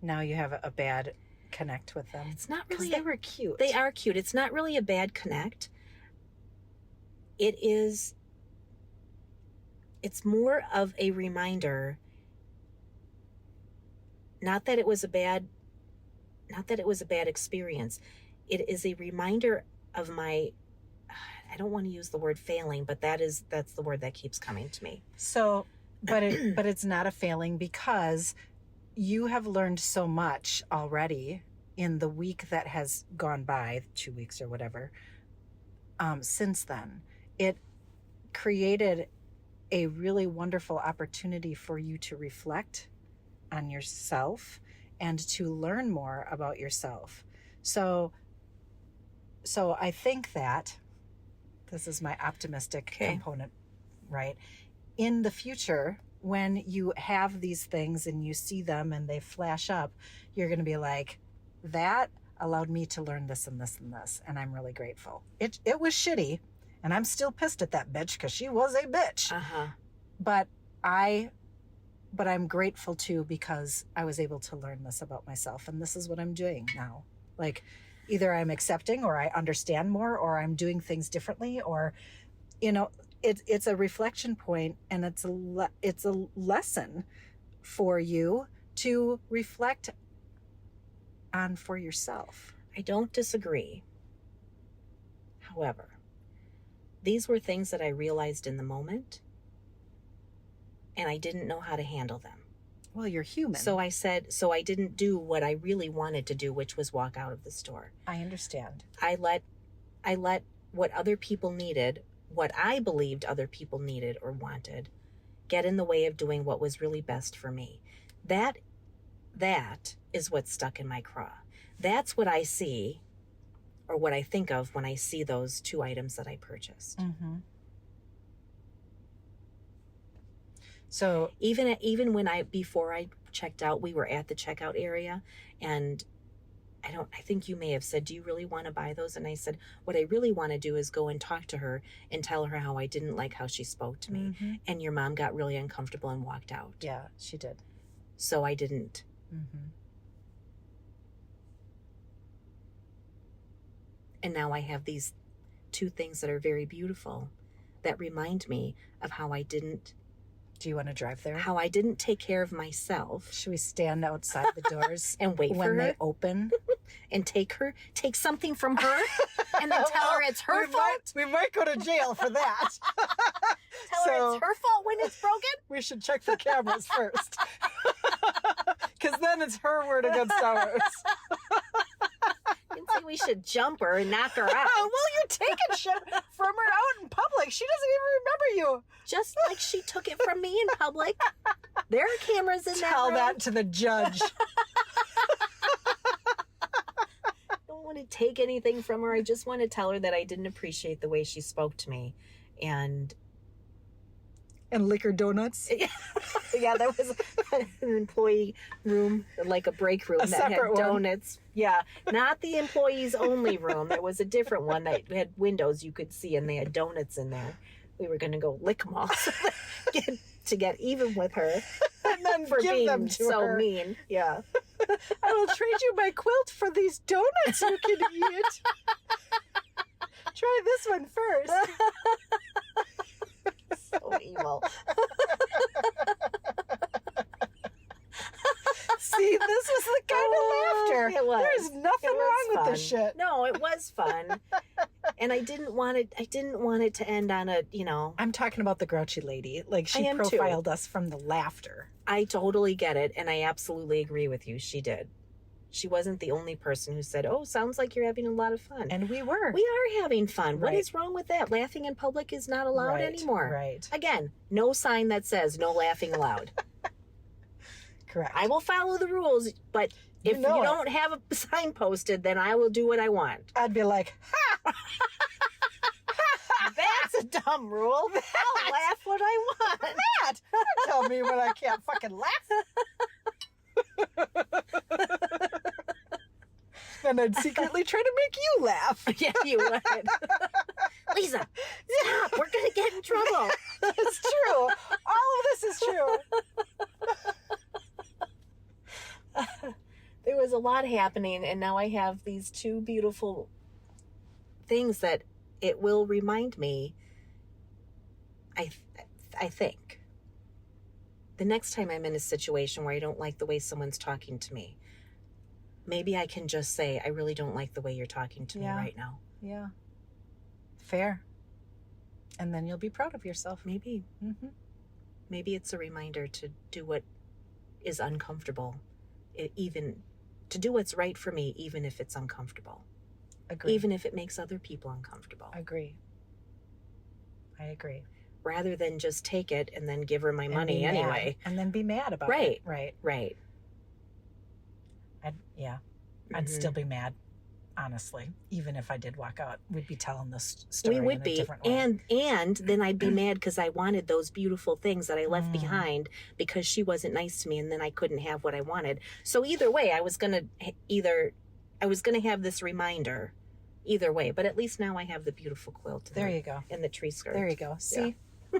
[SPEAKER 1] Now you have a bad connect with them.
[SPEAKER 2] It's not really.
[SPEAKER 1] They were cute.
[SPEAKER 2] They are cute. It's not really a bad connect. It's it's more of a reminder, not that it was a bad experience. It is a reminder of my, I don't want to use the word failing, but that's the word that keeps coming to me.
[SPEAKER 1] So, but it's not a failing because you have learned so much already in the week that has gone by, 2 weeks or whatever. Since then, it created a really wonderful opportunity for you to reflect on yourself and to learn more about yourself. So I think that this is my optimistic component, right? In the future, when you have these things and you see them and they flash up, you're going to be like, that allowed me to learn this and this and this, and I'm really grateful. It was shitty, and I'm still pissed at that bitch because she was a bitch. But I'm grateful too because I was able to learn this about myself, and this is what I'm doing now. Like, either I'm accepting, or I understand more, or I'm doing things differently, or, you know, it's a reflection point, and it's a lesson for you to reflect on for yourself.
[SPEAKER 2] I don't disagree. However, these were things that I realized in the moment, and I didn't know how to handle them.
[SPEAKER 1] Well, you're human.
[SPEAKER 2] So I didn't do what I really wanted to do, which was walk out of the store.
[SPEAKER 1] I understand.
[SPEAKER 2] I let what other people needed, what I believed other people needed or wanted, get in the way of doing what was really best for me. That is what's stuck in my craw. That's what I see, or what I think of when I see those 2 items that I purchased.
[SPEAKER 1] Mm-hmm. So
[SPEAKER 2] even when before I checked out, we were at the checkout area, and I think you may have said, do you really want to buy those? And I said, what I really want to do is go and talk to her and tell her how I didn't like how she spoke to me.
[SPEAKER 1] Mm-hmm.
[SPEAKER 2] And your mom got really uncomfortable and walked out.
[SPEAKER 1] Yeah, she did.
[SPEAKER 2] So I didn't.
[SPEAKER 1] Mm-hmm.
[SPEAKER 2] And now I have these 2 things that are very beautiful that remind me of how I didn't.
[SPEAKER 1] Do you want to drive there?
[SPEAKER 2] How I didn't take care of myself.
[SPEAKER 1] Should we stand outside the doors
[SPEAKER 2] and wait for her?
[SPEAKER 1] When they open?
[SPEAKER 2] And take something from her and then tell her it's her fault?
[SPEAKER 1] We might go to jail for that.
[SPEAKER 2] Tell her it's her fault when it's broken?
[SPEAKER 1] We should check the cameras first. Because then it's her word against ours.
[SPEAKER 2] Didn't say we should jump her and knock her out.
[SPEAKER 1] Well, you're taking shit from her out in public. She doesn't even remember you.
[SPEAKER 2] Just like she took it from me in public. There are cameras in that room.
[SPEAKER 1] Tell that to the judge.
[SPEAKER 2] I don't want to take anything from her. I just want to tell her that I didn't appreciate the way she spoke to me. And
[SPEAKER 1] liquor donuts.
[SPEAKER 2] Yeah, there was an employee room, like a break room, that had donuts. Yeah, not the employees only room. There was a different one that had windows you could see, and they had donuts in there. We were going to go lick them all to get even with her,
[SPEAKER 1] and then
[SPEAKER 2] for
[SPEAKER 1] give
[SPEAKER 2] being
[SPEAKER 1] them to
[SPEAKER 2] so
[SPEAKER 1] her.
[SPEAKER 2] mean. Yeah,
[SPEAKER 1] I will trade you my quilt for these donuts you can eat. Try this one first.
[SPEAKER 2] So evil.
[SPEAKER 1] See, this was the kind of laughter.
[SPEAKER 2] It was.
[SPEAKER 1] There's nothing wrong with this shit.
[SPEAKER 2] No, it was fun. And I didn't want it to end on a,
[SPEAKER 1] I'm talking about the grouchy lady. Like, she profiled us from the laughter.
[SPEAKER 2] I totally get it, and I absolutely agree with you. She did. She wasn't the only person who said, oh, sounds like you're having a lot of fun.
[SPEAKER 1] And we were.
[SPEAKER 2] We are having fun.
[SPEAKER 1] Right.
[SPEAKER 2] What is wrong with that? Laughing in public is not allowed anymore.
[SPEAKER 1] Right.
[SPEAKER 2] Again, no sign that says no laughing allowed.
[SPEAKER 1] Correct.
[SPEAKER 2] I will follow the rules, but if you don't have a sign posted, then I will do what I want.
[SPEAKER 1] I'd be like, ha!
[SPEAKER 2] That's a dumb rule. I'll laugh what I want.
[SPEAKER 1] That! Don't tell me when I can't fucking laugh. And I'd secretly try to make you laugh.
[SPEAKER 2] Yeah, you would. Lisa, stop. We're going to get in trouble.
[SPEAKER 1] It's true. All of this is true.
[SPEAKER 2] There was a lot happening, and now I have these 2 beautiful things that it will remind me. I think the next time I'm in a situation where I don't like the way someone's talking to me, maybe I can just say, I really don't like the way you're talking to me right now.
[SPEAKER 1] Yeah. Fair. And then you'll be proud of yourself.
[SPEAKER 2] Maybe.
[SPEAKER 1] Mm-hmm.
[SPEAKER 2] Maybe it's a reminder to do what is uncomfortable, even to do what's right for me, even if it's uncomfortable.
[SPEAKER 1] Agree.
[SPEAKER 2] Even if it makes other people uncomfortable.
[SPEAKER 1] Agree. I agree.
[SPEAKER 2] Rather than just take it and then give her my money anyway.
[SPEAKER 1] And then be mad about
[SPEAKER 2] it.
[SPEAKER 1] Right. I'd still be mad, honestly. Even if I did walk out, we'd be telling this story in a different way.
[SPEAKER 2] And then I'd be mad because I wanted those beautiful things that I left behind because she wasn't nice to me, and then I couldn't have what I wanted. So either way, I was gonna have this reminder either way, but at least now I have the beautiful quilt.
[SPEAKER 1] There you go.
[SPEAKER 2] And the tree skirt.
[SPEAKER 1] There you go. See? Yeah.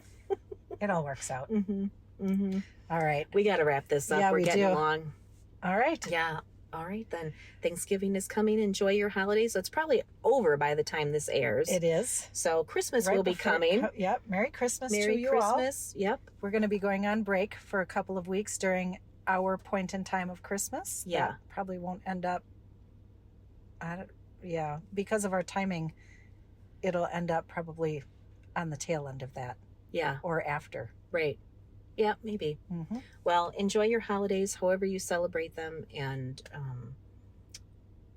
[SPEAKER 1] It all works out.
[SPEAKER 2] Mm-hmm. Mm-hmm.
[SPEAKER 1] All right.
[SPEAKER 2] We got to wrap this up.
[SPEAKER 1] Yeah,
[SPEAKER 2] We're
[SPEAKER 1] we
[SPEAKER 2] getting
[SPEAKER 1] do.
[SPEAKER 2] long.
[SPEAKER 1] All right.
[SPEAKER 2] Yeah. All right, then. Thanksgiving is coming. Enjoy your holidays. It's probably over by the time this airs.
[SPEAKER 1] It is.
[SPEAKER 2] So Christmas will be coming.
[SPEAKER 1] Yep. Merry Christmas to
[SPEAKER 2] Merry
[SPEAKER 1] you all.
[SPEAKER 2] Christmas. Yep.
[SPEAKER 1] We're going to be going on break for a couple of weeks during our point in time of Christmas.
[SPEAKER 2] Yeah.
[SPEAKER 1] That probably won't end up, because of our timing, it'll end up probably on the tail end of that.
[SPEAKER 2] Yeah.
[SPEAKER 1] Or after.
[SPEAKER 2] Right. Yeah, maybe.
[SPEAKER 1] Mm-hmm.
[SPEAKER 2] Well, enjoy your holidays, however you celebrate them, and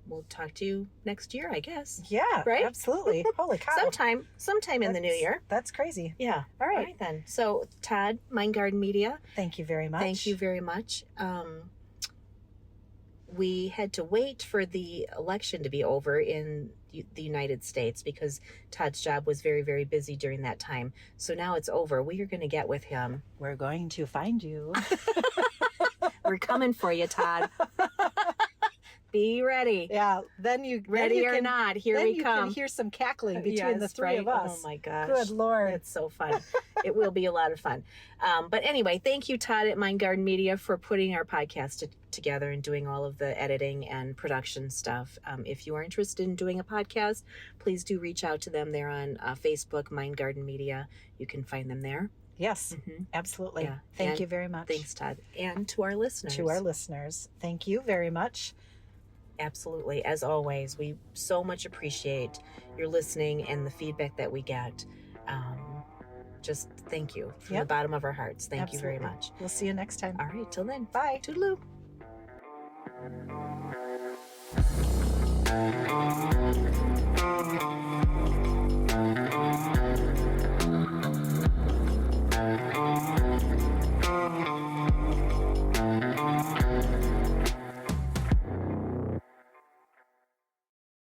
[SPEAKER 2] we'll talk to you next year, I guess.
[SPEAKER 1] Yeah,
[SPEAKER 2] right?
[SPEAKER 1] Absolutely. Holy cow.
[SPEAKER 2] Sometime in the new year.
[SPEAKER 1] That's crazy.
[SPEAKER 2] Yeah.
[SPEAKER 1] All right.
[SPEAKER 2] All right, then. So, Todd, Mind Garden Media.
[SPEAKER 1] Thank you very much.
[SPEAKER 2] Thank you very much. We had to wait for the election to be over in the United States because Todd's job was very, very busy during that time. So now it's over. We are going to get with him.
[SPEAKER 1] We're going to find you.
[SPEAKER 2] We're coming for you, Todd. Be ready.
[SPEAKER 1] Yeah. Then you
[SPEAKER 2] ready or not? Here we come.
[SPEAKER 1] You can hear some cackling between the three of us.
[SPEAKER 2] Oh my gosh!
[SPEAKER 1] Good Lord,
[SPEAKER 2] it's so fun. It will be a lot of fun. But anyway, thank you, Todd at Mind Garden Media, for putting our podcast together and doing all of the editing and production stuff. If you are interested in doing a podcast, please do reach out to them. They're on Facebook, Mind Garden Media. You can find them there.
[SPEAKER 1] Yes, absolutely. Yeah. Thank you very much.
[SPEAKER 2] Thanks, Todd. And to our listeners. Thank you very much. Absolutely. As always, we so much appreciate your listening and the feedback that we get. Just thank you from the bottom of our hearts. Thank you very much.
[SPEAKER 1] We'll see you next time.
[SPEAKER 2] All right. Till then.
[SPEAKER 1] Bye.
[SPEAKER 2] Toodaloo.